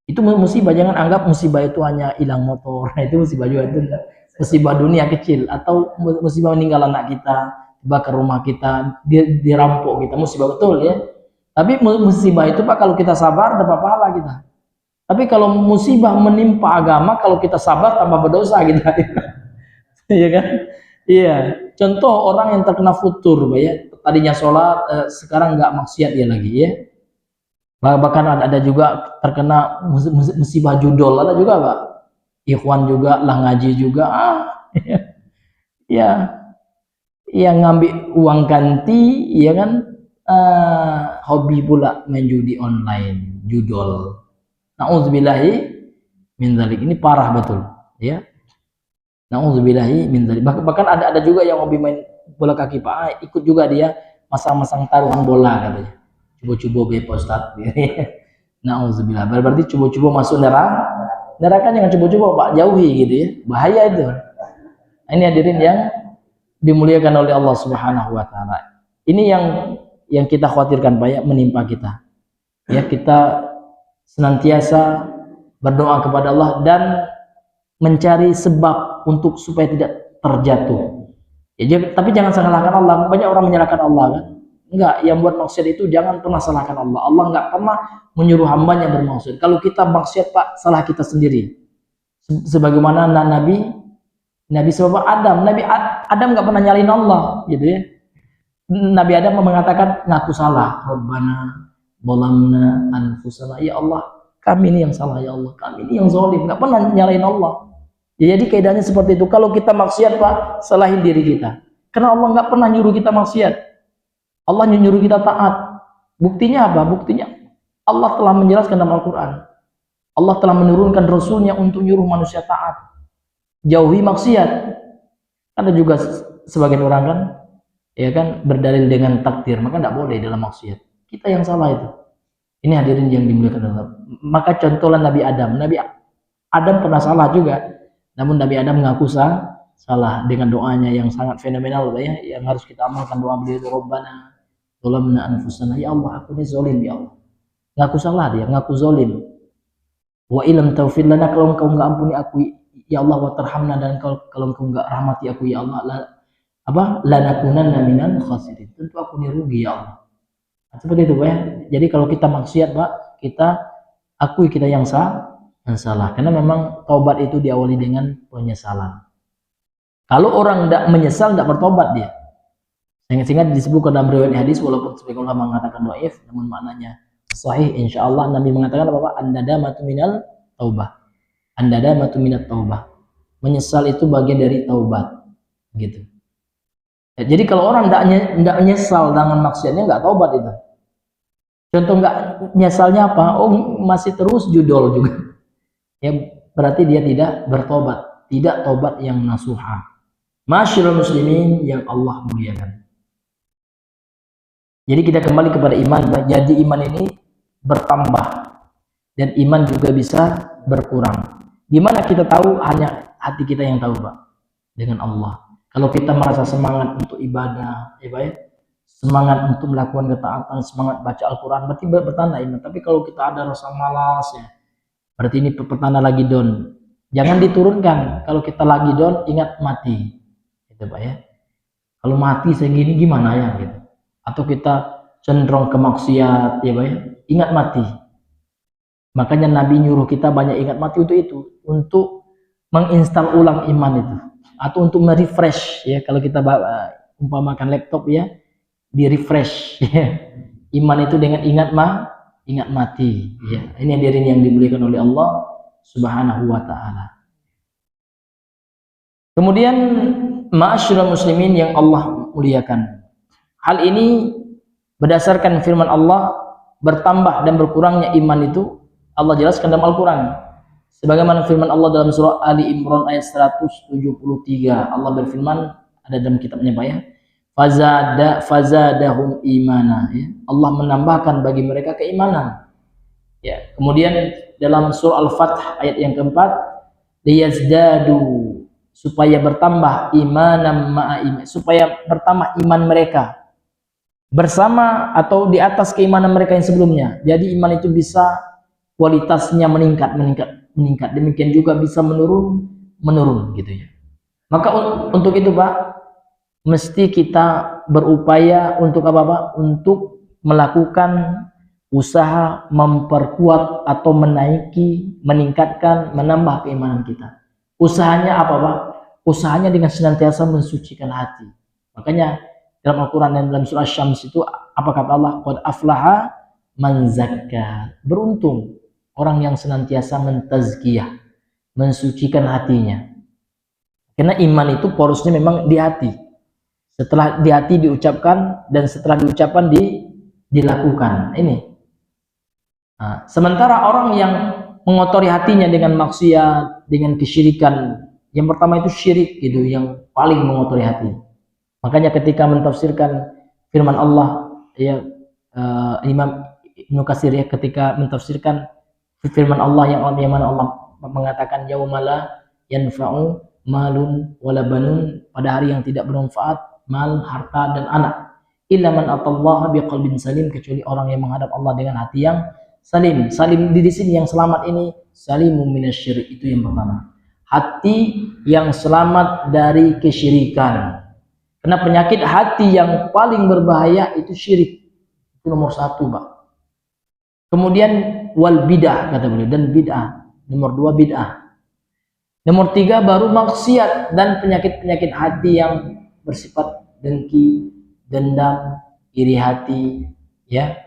Itu musibah, jangan anggap musibah itu hanya hilang motor. Nah, itu musibah juga, itu musibah dunia kecil, atau musibah meninggal anak kita, bakar rumah kita, dirampok kita, musibah betul ya. Tapi musibah itu Pak, kalau kita sabar dapat pahala kita. Tapi kalau musibah menimpa agama, kalau kita sabar tambah berdosa kita. Iya kan? Iya. Contoh orang yang terkena futur, Pak ya. Tadinya sholat, sekarang nggak maksiat dia lagi ya. Bahkan ada juga terkena musibah judol, ada juga Pak. Ikhwan juga lah, ngaji juga. Ya, yang ngambil uang ganti, ya kan? Hobi pula main judi online, judol. Nauzubillahi min dzalik. Ini parah betul, ya. Nauzubillahi min dzalik. Bahkan ada juga yang hobi main bola kaki Pak, ikut juga dia masang-masang taruhan bola katanya. Coba-coba be Ustaz. Nauzubillah. Berarti coba-coba masuk neraka. Neraka jangan coba-coba Pak, jauhi gitu ya. Bahaya itu. Ini hadirin yang dimuliakan oleh Allah Subhanahu wa taala. Ini yang kita khawatirkan Pak ya, menimpa kita. Ya, kita senantiasa berdoa kepada Allah dan mencari sebab untuk supaya tidak terjatuh. Ya, tapi jangan salahkan Allah. Banyak orang menyalahkan Allah kan. Enggak, yang buat maksiat itu jangan pernah salahkan Allah. Allah enggak pernah menyuruh hambanya bermaksiat. Kalau kita maksiat Pak, salah kita sendiri. Sebagaimana Nabi sebab Adam enggak pernah nyalain Allah gitu ya. Nabi Adam mengatakan ngaku salah, Rabbana zalamna anfusana, ya Allah kami ini yang salah, ya Allah kami ini yang zalim, enggak pernah nyalain Allah. Ya, jadi kaidahnya seperti itu. Kalau kita maksiat Pak, salahin diri kita. Karena Allah enggak pernah nyuruh kita maksiat. Allah nyuruh kita taat. Buktinya apa? Buktinya Allah telah menjelaskan dalam Al-Quran. Allah telah menurunkan Rasulnya untuk nyuruh manusia taat, jauhi maksiat. Ada juga sebagian orang kan, ya kan, berdalil dengan takdir, maka tidak boleh dalam maksiat. Kita yang salah itu. Ini hadirin yang dimuliakan Allah. Maka contohlah Nabi Adam. Nabi Adam pernah salah juga, namun Nabi Adam mengaku salah dengan doanya yang sangat fenomenal ya, yang harus kita amalkan. Doa beliau itu, Rabbana zalamna anfusana, ya Allah aku ini zalim ya Allah. Ngaku salah dia, ngaku zalim. Wa ilam taufir lana, kalau engkau enggak ampuni aku ya Allah, wa tarhamna, dan kalau engkau enggak rahmati aku ya Allah, lanakunanna minal khasirin, tentu aku ini rugi ya Allah. Nah, seperti itu Pak ya. Jadi kalau kita maksiat Pak, kita akui kita yang salah, karena memang taubat itu diawali dengan penyesalan. Kalau orang tidak menyesal, tidak bertobat dia. Sehingga disebutkan dalam riwayat hadis, walaupun sebagian ulama mengatakan dhaif, namun maknanya sahih insyaallah. Nabi mengatakan apa? An-nadamatu minal taubah. An-nadamatu minat taubah. Menyesal itu bagian dari taubat. Gitu. Ya, jadi kalau orang tidak menyesal dengan maksiatnya, nggak taubat itu. Contoh nggak nyesalnya apa? Oh, masih terus judol juga. Ya, berarti dia tidak bertobat, tidak tobat yang nasuha. Masyaallah muslimin yang Allah muliakan. Jadi kita kembali kepada iman. Jadi iman ini bertambah dan iman juga bisa berkurang. Gimana kita tahu? Hanya hati kita yang tahu Pak, dengan Allah. Kalau kita merasa semangat untuk ibadah, ya Pak ya, semangat untuk melakukan ketaatan, semangat baca Al-Quran, berarti bertanda iman. Tapi kalau kita ada rasa malas ya, berarti ini pertanda lagi down. Jangan diturunkan. Kalau kita lagi down, ingat mati, gitu Pak ya. Kalau mati segini gimana ya gitu. Atau kita cenderung ke maksiat, ya Pak ya, ingat mati. Makanya Nabi nyuruh kita banyak ingat mati untuk itu, untuk menginstal ulang iman itu, atau untuk merefresh ya. Kalau kita umpamakan laptop ya, di refresh ya. Iman itu dengan ingat mati ya. Ini hadirin yang dimuliakan oleh Allah Subhanahu wa taala. Kemudian ma'asyiral muslimin yang Allah muliakan, hal ini berdasarkan firman Allah, bertambah dan berkurangnya iman itu Allah jelaskan dalam Al-Quran. Sebagaimana firman Allah dalam surah Ali Imran ayat 173, Allah berfirman, ada dalam kitabnya Pak ya, fazadahum imana, ya. Allah menambahkan bagi mereka keimanan. Ya, kemudian dalam surah Al-Fath ayat yang keempat, liyazdadu, supaya bertambah imanam ma'a iman, supaya bertambah iman mereka bersama atau di atas keimanan mereka yang sebelumnya. Jadi iman itu bisa kualitasnya meningkat. Demikian juga bisa menurun gitu ya. Maka untuk itu Pak, mesti kita berupaya untuk apa Pak? Untuk melakukan usaha memperkuat atau meningkatkan, menambah keimanan kita. Usahanya apa Pak? Usahanya dengan senantiasa mensucikan hati. Makanya dalam Al-Quran dan dalam surah Syams itu apa kata Allah? Qad aflaha man zakka. Beruntung orang yang senantiasa mentazkiyah, mensucikan hatinya. Karena iman itu porosnya memang di hati. Setelah di hati diucapkan, dan setelah diucapkan dilakukan. Ini. Nah, sementara orang yang mengotori hatinya dengan maksiat, dengan kesyirikan, yang pertama itu syirik gitu, yang paling mengotori hati. Makanya ketika mentafsirkan firman Allah, ya, Imam Ibnu Katsir ya, ketika mentafsirkan firman Allah yang mana Allah mengatakan yaumala yanfa'u malun wala banun, pada hari yang tidak bermanfaat mal, harta dan anak, illa man atallaha biqalbin salim, kecuali orang yang menghadap Allah dengan hati yang salim. Salim di sini yang selamat ini salimun minasyirik, itu yang pertama. Hati yang selamat dari kesyirikan. Karena penyakit hati yang paling berbahaya itu syirik. Itu nomor satu, Pak. Kemudian wal bid'ah kata beliau, dan bid'ah. Nomor dua bid'ah. Nomor tiga baru maksiat dan penyakit-penyakit hati yang bersifat dengki, dendam, iri hati, ya,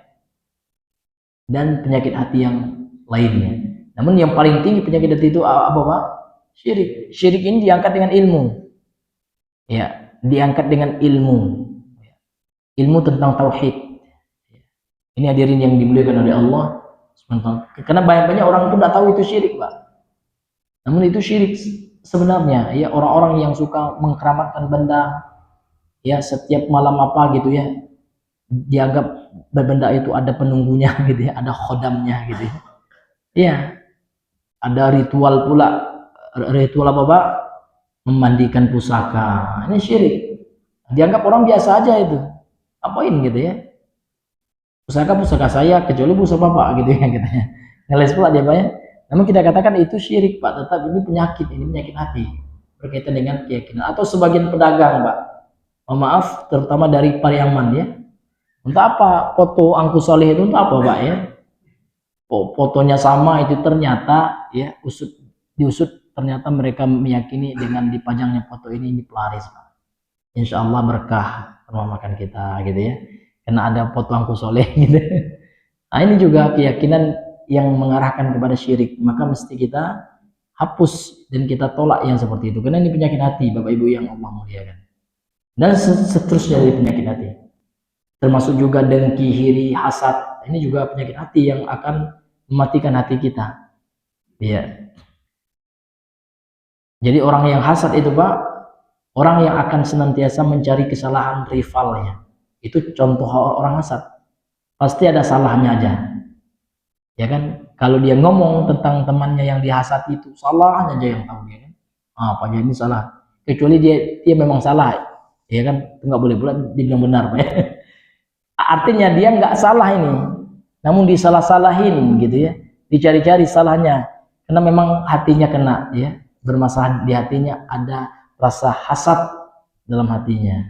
dan penyakit hati yang lainnya. Namun yang paling tinggi penyakit hati itu apa Pak? Syirik. Syirik ini diangkat dengan ilmu, ya, diangkat dengan ilmu, ilmu tentang tauhid. Ini hadirin yang dimuliakan oleh Allah. Karena banyak orang itu tidak tahu itu syirik Pak. Namun itu syirik sebenarnya, ya, orang-orang yang suka mengkeramatkan benda, ya, setiap malam apa gitu ya, dianggap benda itu ada penunggunya gitu ya, ada khodamnya gitu ya. Ya, ada ritual pula. Ritual apa Pak? Memandikan pusaka. Ini syirik. Dianggap orang biasa aja itu. Apain gitu ya? Pusaka saya, kecuali pusaka Bapak gitu ya, gitu ya. Ngeles pula dia Pak ya. Namun kita katakan itu syirik Pak, tetap ini penyakit hati, berkaitan dengan keyakinan. Atau sebagian pedagang Pak, maaf, terutama dari Pariaman ya. Untuk apa foto Angku Soleh itu, untuk apa Pak ya? Fotonya sama, itu ternyata ya diusut ternyata mereka meyakini dengan dipajangnya foto ini pelaris Pak. Insya Allah berkah rumah makan kita gitu ya, karena ada foto Angku Soleh gitu. Nah ini juga keyakinan yang mengarahkan kepada syirik. Maka mesti kita hapus dan kita tolak yang seperti itu, karena ini penyakit hati Bapak Ibu yang Allah muliakan. Dan seterusnya dari penyakit hati, termasuk juga dengki, iri, hasad. Ini juga penyakit hati yang akan mematikan hati kita. Ya. Jadi orang yang hasad itu Pak, orang yang akan senantiasa mencari kesalahan rivalnya. Itu contoh orang hasad. Pasti ada salahnya aja. Ya kan? Kalau dia ngomong tentang temannya yang dihasad itu, salahnya aja yang tahu dia kan. Apa ini salah? Kecuali dia memang salah. Ya kan? Enggak boleh pula dibilang benar Pak. Artinya dia nggak salah ini, namun disalah-salahin gitu ya, dicari-cari salahnya, karena memang hatinya kena ya, bermasalah di hatinya, ada rasa hasad dalam hatinya.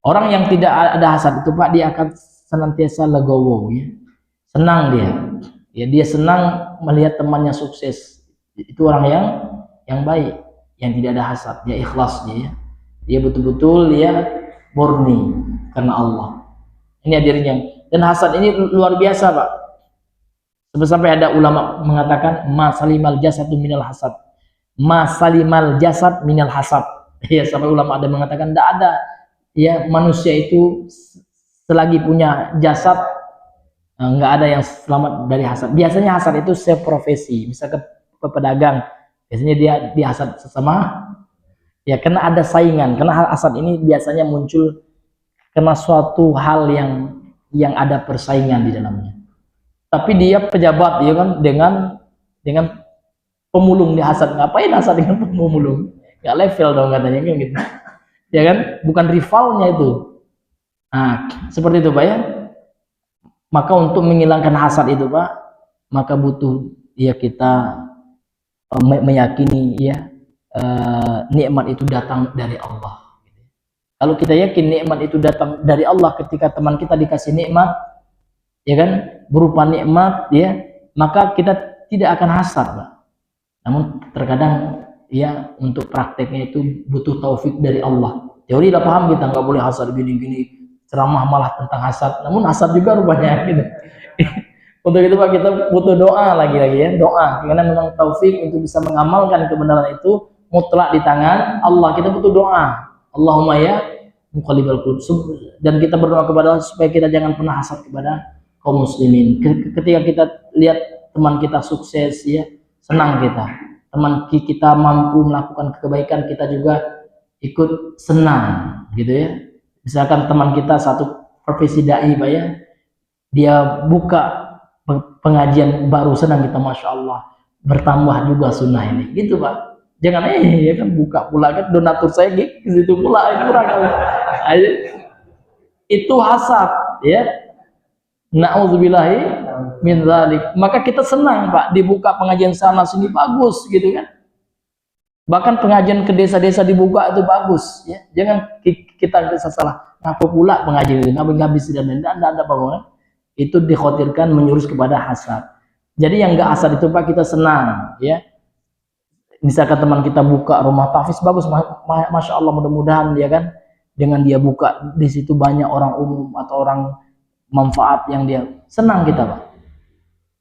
Orang yang tidak ada hasad itu Pak, dia akan senantiasa legowo ya, senang dia senang melihat temannya sukses. Itu orang yang baik, yang tidak ada hasad, dia ikhlas dia betul-betul murni karena Allah. Ini hadirin, dan hasad ini luar biasa Pak. Sampai ada ulama mengatakan masalimal jasadu minal hasad. Masalimal jasad minal hasad. Ya, sampai ulama ada mengatakan tidak ada ya manusia itu selagi punya jasad nggak ada yang selamat dari hasad. Biasanya hasad itu seprofesi. Misalkan pedagang, biasanya dia hasad sesama ya, karena ada saingan. Karena hasad ini biasanya muncul karena suatu hal yang ada persaingan di dalamnya. Tapi dia pejabat, ya kan, dengan pemulung di hasad. Ngapain hasad dengan pemulung? Nggak level dong katanya kan gitu. Ya kan, bukan rivalnya itu. Nah, seperti itu Pak ya. Maka untuk menghilangkan hasad itu Pak, maka butuh ya kita meyakini ya nikmat itu datang dari Allah. Kalau kita yakin nikmat itu datang dari Allah ketika teman kita dikasih nikmat, ya kan, berupa nikmat, ya, maka kita tidak akan hasad, Pak. Namun terkadang ya untuk prakteknya itu butuh taufik dari Allah. Teori udah paham kita nggak boleh hasad gini-gini, ceramah malah tentang hasad. Namun hasad juga rupanya gitu. Untuk itu Pak, kita butuh doa lagi-lagi ya, doa. Karena memang taufik untuk bisa mengamalkan kebenaran itu mutlak di tangan Allah. Kita butuh doa. Allahumma ya muqallibal qulub, dan kita berdoa kepada Allah supaya kita jangan pernah hasad kepada kaum muslimin. Ketika kita lihat teman kita sukses, ya, senang kita. Teman kita mampu melakukan kebaikan, kita juga ikut senang, gitu ya. Misalkan teman kita satu profesi dai, Pak ya, dia buka pengajian baru, senang kita, masya Allah, bertambah juga sunnah ini, gitu Pak. Jangan ya kan buka pula kan donatur saya gitu pula kurang. Itu hasad ya. Na'udzubillahi min dzalik. Maka kita senang Pak, dibuka pengajian sana sini bagus gitu kan. Bahkan pengajian ke desa-desa dibuka itu bagus ya. Jangan kita salah. Apa pula pengajian itu habis dan ada apa-apa. Itu dikhawatirkan menyurus kepada hasad. Jadi yang enggak hasad itu Pak, kita senang ya. Misalkan teman kita buka rumah tahfiz bagus, masya Allah, mudah-mudahan ya kan, dengan dia buka di situ banyak orang umum atau orang manfaat yang dia senang kita Pak.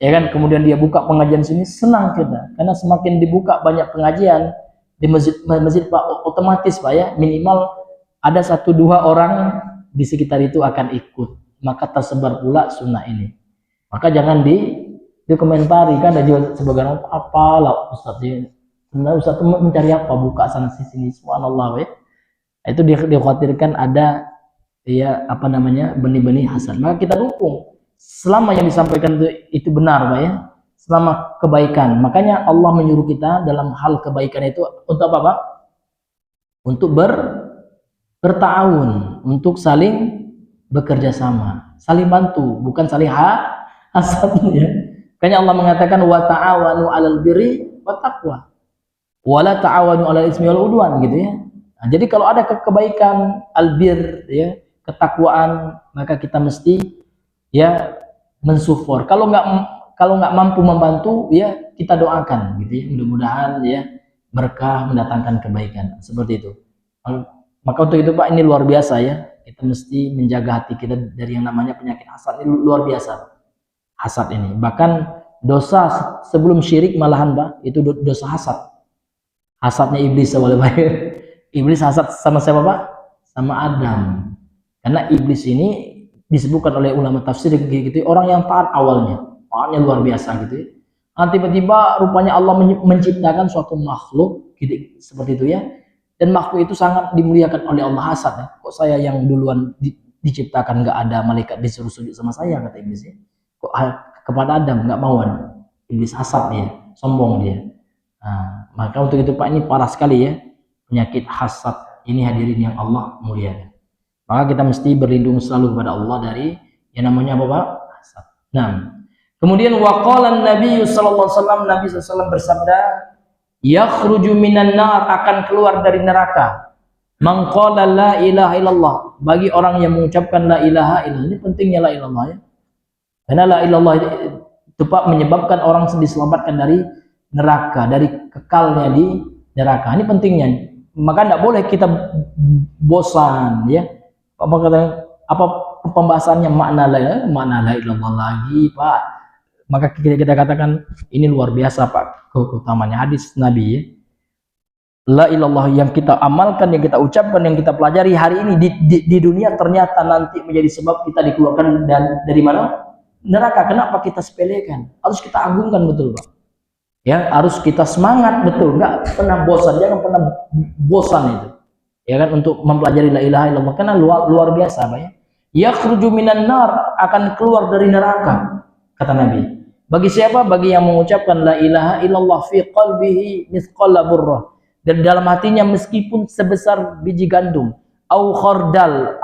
Ya kan, kemudian dia buka pengajian sini, senang kita, karena semakin dibuka banyak pengajian di masjid Pak, otomatis Pak ya, minimal ada 1-2 orang di sekitar itu akan ikut, maka tersebar pula sunnah ini. Maka jangan dikomentari kan, ada juga sebagian apalah Ustaz ini. Sebenarnya Ustaz mencari apa, buka sana sini, subhanallah ya. Itu dikhawatirkan ada ya apa namanya benih-benih hasad. Maka kita dukung selama yang disampaikan itu benar Pak ya, selama kebaikan. Makanya Allah menyuruh kita dalam hal kebaikan itu untuk apa Pak? Untuk berta'awun, untuk saling bekerja sama, saling bantu, bukan saling hasad ya. Makanya Allah mengatakan wa ta'awanu 'alal birri wat taqwa wala ta'awanu 'alal ismi wal udwan, gitu ya. Nah, jadi kalau ada kebaikan albir ya, ketakwaan, maka kita mesti ya mensupport. Kalau nggak mampu membantu ya kita doakan gitu ya, mudah-mudahan ya berkah mendatangkan kebaikan seperti itu. Maka untuk itu Pak, ini luar biasa ya, kita mesti menjaga hati kita dari yang namanya penyakit hasad. Ini luar biasa hasad ini, bahkan dosa sebelum syirik malahan Pak, itu dosa hasad. Hasadnya iblis awalnya Pak. Iblis hasad sama siapa Pak? Sama Adam. Karena iblis ini disebutkan oleh ulama tafsir gitu, orang yang taat awalnya, taatnya luar biasa gitu ya. Nah, tiba-tiba rupanya Allah menciptakan suatu makhluk gitu, seperti itu ya. Dan makhluk itu sangat dimuliakan oleh Allah, hasad ya. Kok saya yang duluan diciptakan, nggak ada malaikat disuruh sujud sama saya, kata iblis ya. Kok kepada Adam nggak mauan? Iblis hasad dia, sombong dia. Nah, maka untuk itu Pak, ini parah sekali ya penyakit hasad ini, hadirin yang Allah muliakan. Maka kita mesti berlindung selalu kepada Allah dari yang namanya apa Pak? Hasad. Nah, kemudian waqala Nabi sallallahu alaihi wasallam, Nabi sallallahu alaihi wasallam bersabda, yakhruju minan nar, akan keluar dari neraka, man qala la ilaha illallah, bagi orang yang mengucapkan la ilaha illallah. Ini pentingnya la ilaha illallah ya. Karena la ilaha illallah itu Pak menyebabkan orang diselamatkan dari neraka, dari kekalnya di neraka. Ini pentingnya. Maka tidak boleh kita bosan ya. Apa pembahasannya makna la ilallah lagi Pak. Maka kita katakan ini luar biasa Pak, keutamanya hadis Nabi ya. La ilallah yang kita amalkan, yang kita ucapkan, yang kita pelajari hari ini di dunia, ternyata nanti menjadi sebab kita dikeluarkan dari mana? Neraka. Kenapa kita sepelekan? Harus kita agungkan betul Pak. Ya, harus kita semangat betul, nggak pernah bosan, jangan pernah bosan itu. ya kan, untuk mempelajari la ilaha illallah, karena luar biasa Pak ya. Yakhruju minan nar, akan keluar dari neraka, kata Nabi. Bagi siapa? Bagi yang mengucapkan la ilaha illallah fi qalbihi mithqala burrah, dan dalam hatinya meskipun sebesar biji gandum, au khardal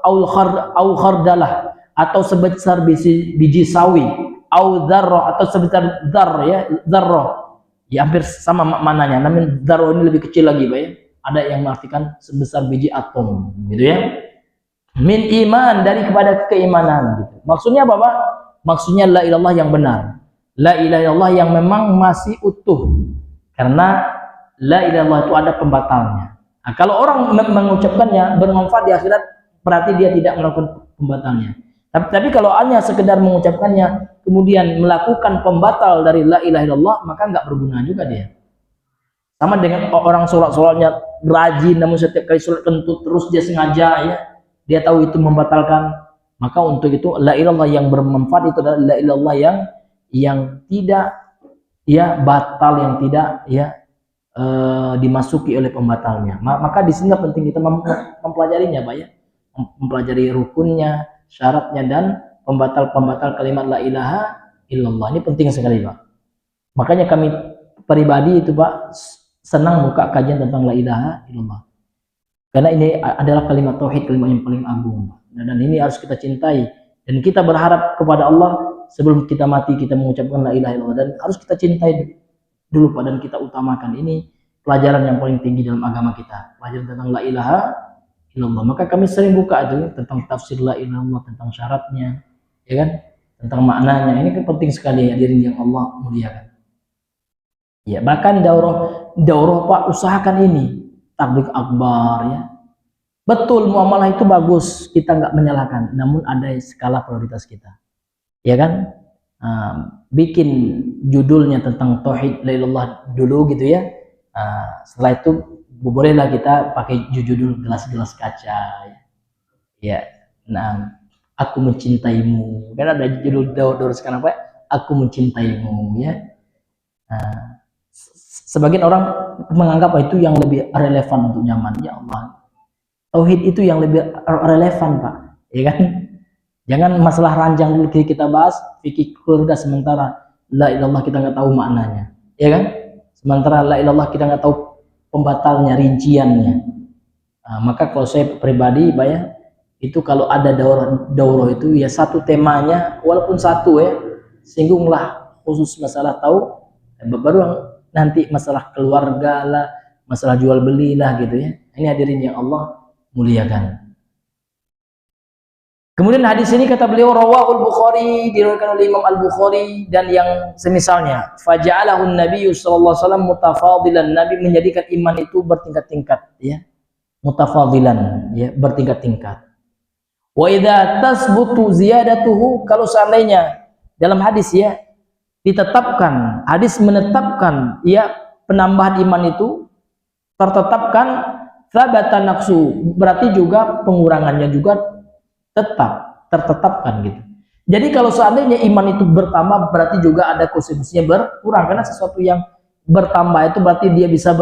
au khardalah, atau sebesar biji sawi, au dzarrah, atau sebesar dzar ya, dzarrah. Ya hampir sama maknanya, namun dzarrah ini lebih kecil lagi Pak ya. Ada yang mengartikan sebesar biji atom gitu ya. Min iman, dari kepada keimanan gitu. Maksudnya apa Pak? Maksudnya la ilallah yang benar. La ilaha illallah yang memang masih utuh. Karena la ilaha illallah itu ada pembatalnya. Nah, kalau orang mengucapkannya bermanfaat di akhirat, berarti dia tidak melakukan pembatalnya. Tapi kalau hanya sekedar mengucapkannya kemudian melakukan pembatal dari la ilaha illallah, maka nggak berguna juga dia. Sama dengan orang sholatnya rajin, namun setiap kali sholat kentut terus dia sengaja ya, dia tahu itu membatalkan, maka untuk itu la ilallah yang bermanfaat itu adalah la ilallah yang tidak ya batal, yang tidak ya dimasuki oleh pembatalnya. Maka di sini penting kita mempelajarinya Pak ya, mempelajari rukunnya, syaratnya, dan pembatal kalimat la ilaha illallah. Ini penting sekali Pak. Makanya kami pribadi itu Pak senang buka kajian tentang la ilaha illallah, karena ini adalah kalimat tauhid, kalimat yang paling agung, dan ini harus kita cintai, dan kita berharap kepada Allah sebelum kita mati kita mengucapkan la ilaha illallah, dan harus kita cintai dulu Pak, dan kita utamakan. Ini pelajaran yang paling tinggi dalam agama kita, pelajaran tentang la ilaha illallah. Maka kami sering buka itu tentang tafsir la ilaha illallah, tentang syaratnya ya kan, tentang maknanya. Ini kan penting sekali hadirin yang Allah muliakan. Ya, bahkan daurah Pak, usahakan ini tabligh akbar ya. Betul, muamalah itu bagus, kita nggak menyalahkan, namun ada skala prioritas kita, ya kan. Bikin judulnya tentang tauhid la ilallah dulu gitu ya. Setelah itu bolehlah kita pakai judul gelas-gelas kaca ya. Nah, aku mencintaimu, kan ada judul daur sekarang Pak, aku mencintaimu ya. Sebagian orang menganggap itu yang lebih relevan untuk nyaman. Ya Allah, tauhid itu yang lebih relevan Pak, ya kan. Jangan masalah ranjang dulu kita bahas, fikih keluarga, sementara la ilallah kita nggak tahu maknanya, ya kan. Sementara la ilallah kita nggak tahu pembatalnya, rinciannya. Maka kalau saya pribadi Pak ya, itu kalau ada daurah itu ya satu temanya, walaupun satu ya, singgunglah khusus masalah tahu, baru nanti masalah keluarga lah, masalah jual beli lah gitu ya. Ini hadirin yang Allah muliakan. Kemudian hadis ini kata beliau rawahul Bukhari, diriwayatkan oleh Imam Al-Bukhari dan yang semisalnya. Faja'alahu an-nabiy sallallahu alaihi wasallam mutafadilan, Nabi menjadikan iman itu bertingkat-tingkat ya. Mutafadilan ya, bertingkat-tingkat. Wa idza tasbutu ziyadatuhu, kalau seandainya dalam hadis ya ditetapkan, hadis menetapkan ya penambahan iman itu tertetapkan, tsabata naqsu, berarti juga pengurangannya juga tetap tertetapkan gitu. Jadi kalau seandainya iman itu bertambah, berarti juga ada konsekuensinya berkurang, karena sesuatu yang bertambah itu berarti dia bisa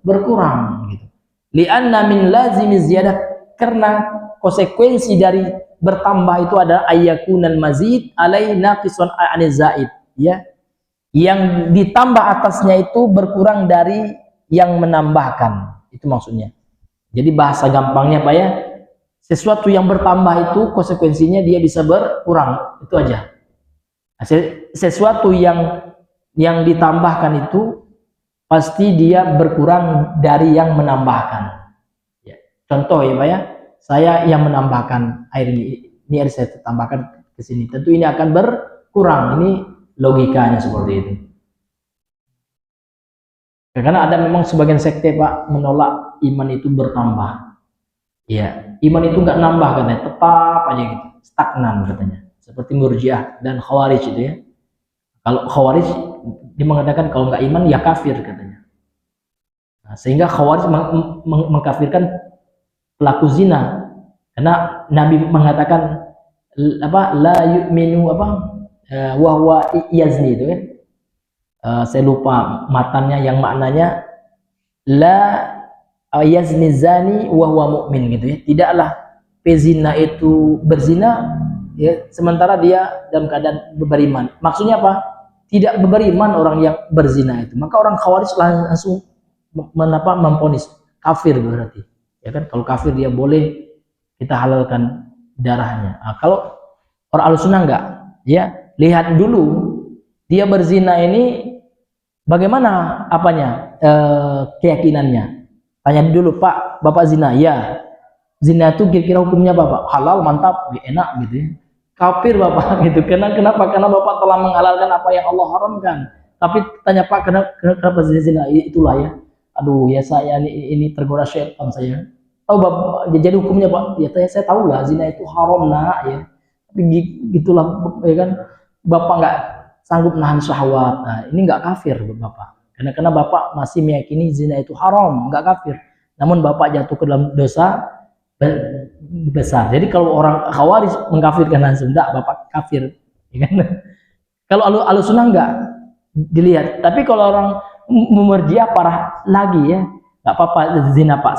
berkurang gitu. Li'anna min lazimi ziyadah, karena konsekuensi dari bertambah itu adalah ayyakunal mazid alai naqisun anil zaid ya, yang ditambah atasnya itu berkurang dari yang menambahkan, itu maksudnya. Jadi bahasa gampangnya Pak ya, sesuatu yang bertambah itu konsekuensinya dia bisa berkurang, itu aja. Sesuatu yang ditambahkan itu pasti dia berkurang dari yang menambahkan ya. Contoh ya Pak ya, saya yang menambahkan air ini air saya tambahkan ke sini, tentu ini akan berkurang. Ini logikanya seperti itu. Karena ada memang sebagian sekte Pak menolak iman itu bertambah. Ya, iman itu nggak nambah katanya, tetap aja gitu, stagnan katanya. Seperti Murji'ah dan Khawarij itu ya. Kalau Khawarij dia mengatakan kalau nggak iman ya kafir katanya. Nah, sehingga Khawarij mengkafirkan pelaku zina. Karena Nabi mengatakan apa, la yu'minu apa wahwa yazni itu kan. Saya lupa matanya yang maknanya la yazni zani wa huwa mu'min gitu ya. Tidaklah pezina itu berzina ya sementara dia dalam keadaan beriman. Maksudnya apa? Tidak beriman orang yang berzina itu. Maka orang Khawarij langsung memponis kafir berarti. Ya kan kalau kafir dia boleh kita halalkan darahnya. Nah, kalau orang Ahlussunnah enggak, ya lihat dulu dia berzina ini bagaimana apanya keyakinannya. Tanya dulu, Pak, Bapak zina? Ya. Zina itu kira-kira hukumnya apa, Pak? Halal, mantap, enak gitu ya. Kafir Bapak gitu. Kenapa? Karena Bapak telah menghalalkan apa yang Allah haramkan. Tapi tanya Pak, kenapa zina? Itulah ya. Aduh, ya saya ini tergoda syaitan saya. Tahu Bapak, jadi hukumnya Pak? Ya saya tahu lah, zina itu haram nak ya. Tapi gitulah ya kan. Bapak nggak sanggup nahan syahwat. Nah, ini nggak kafir Bapak. Karena Bapak masih meyakini zina itu haram, nggak kafir. Namun Bapak jatuh ke dalam dosa besar. Jadi kalau orang Khawarij mengkafirkan langsung, enggak, Bapak kafir. Ya kan? Kalau Ahlussunnah enggak dilihat. Tapi kalau orang Murji'ah parah lagi ya. Enggak apa-apa zina Pak.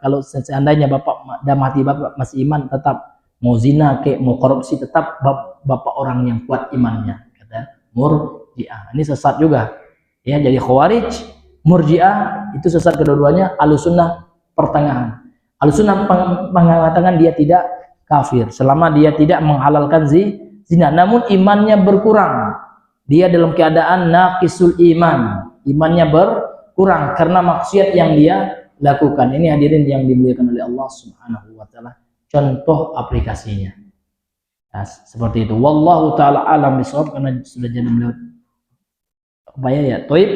Kalau seandainya Bapak dan mati Bapak masih iman, tetap mau zina kayak mau korupsi tetap Bapak orang yang kuat imannya, kata Murji'ah. Ini sesat juga. Ya, jadi Khawarij, Murji'ah itu sesat kedua-duanya, Ahlussunnah pertengahan. Ahlussunnah mengatakan dia tidak kafir selama dia tidak menghalalkan zina, namun imannya berkurang. Dia dalam keadaan naqisul iman, imannya berkurang karena maksiat yang dia lakukan. Ini hadirin yang dimuliakan oleh Allah Subhanahu wa taala. Contoh aplikasinya. Nah, seperti itu. Wallahu taala alam bisawab, karena sudah jadi melewat upaya ya. Toib.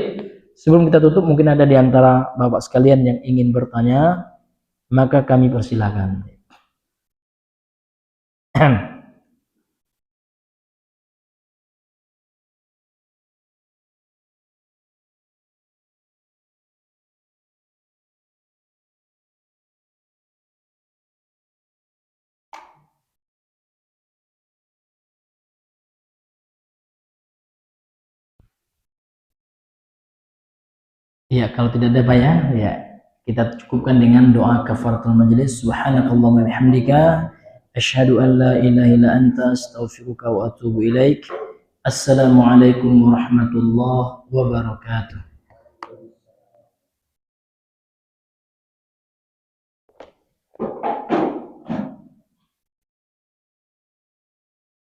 Sebelum kita tutup, mungkin ada di antara Bapak sekalian yang ingin bertanya, maka kami persilakan. Ya, kalau tidak ada Pak ya kita cukupkan dengan doa kafaratul majelis. Subhanakallahumma bihamdika asyhadu an la ilaha illa anta astaghfiruka wa atubu ilaik. Assalamualaikum warahmatullahi wabarakatuh.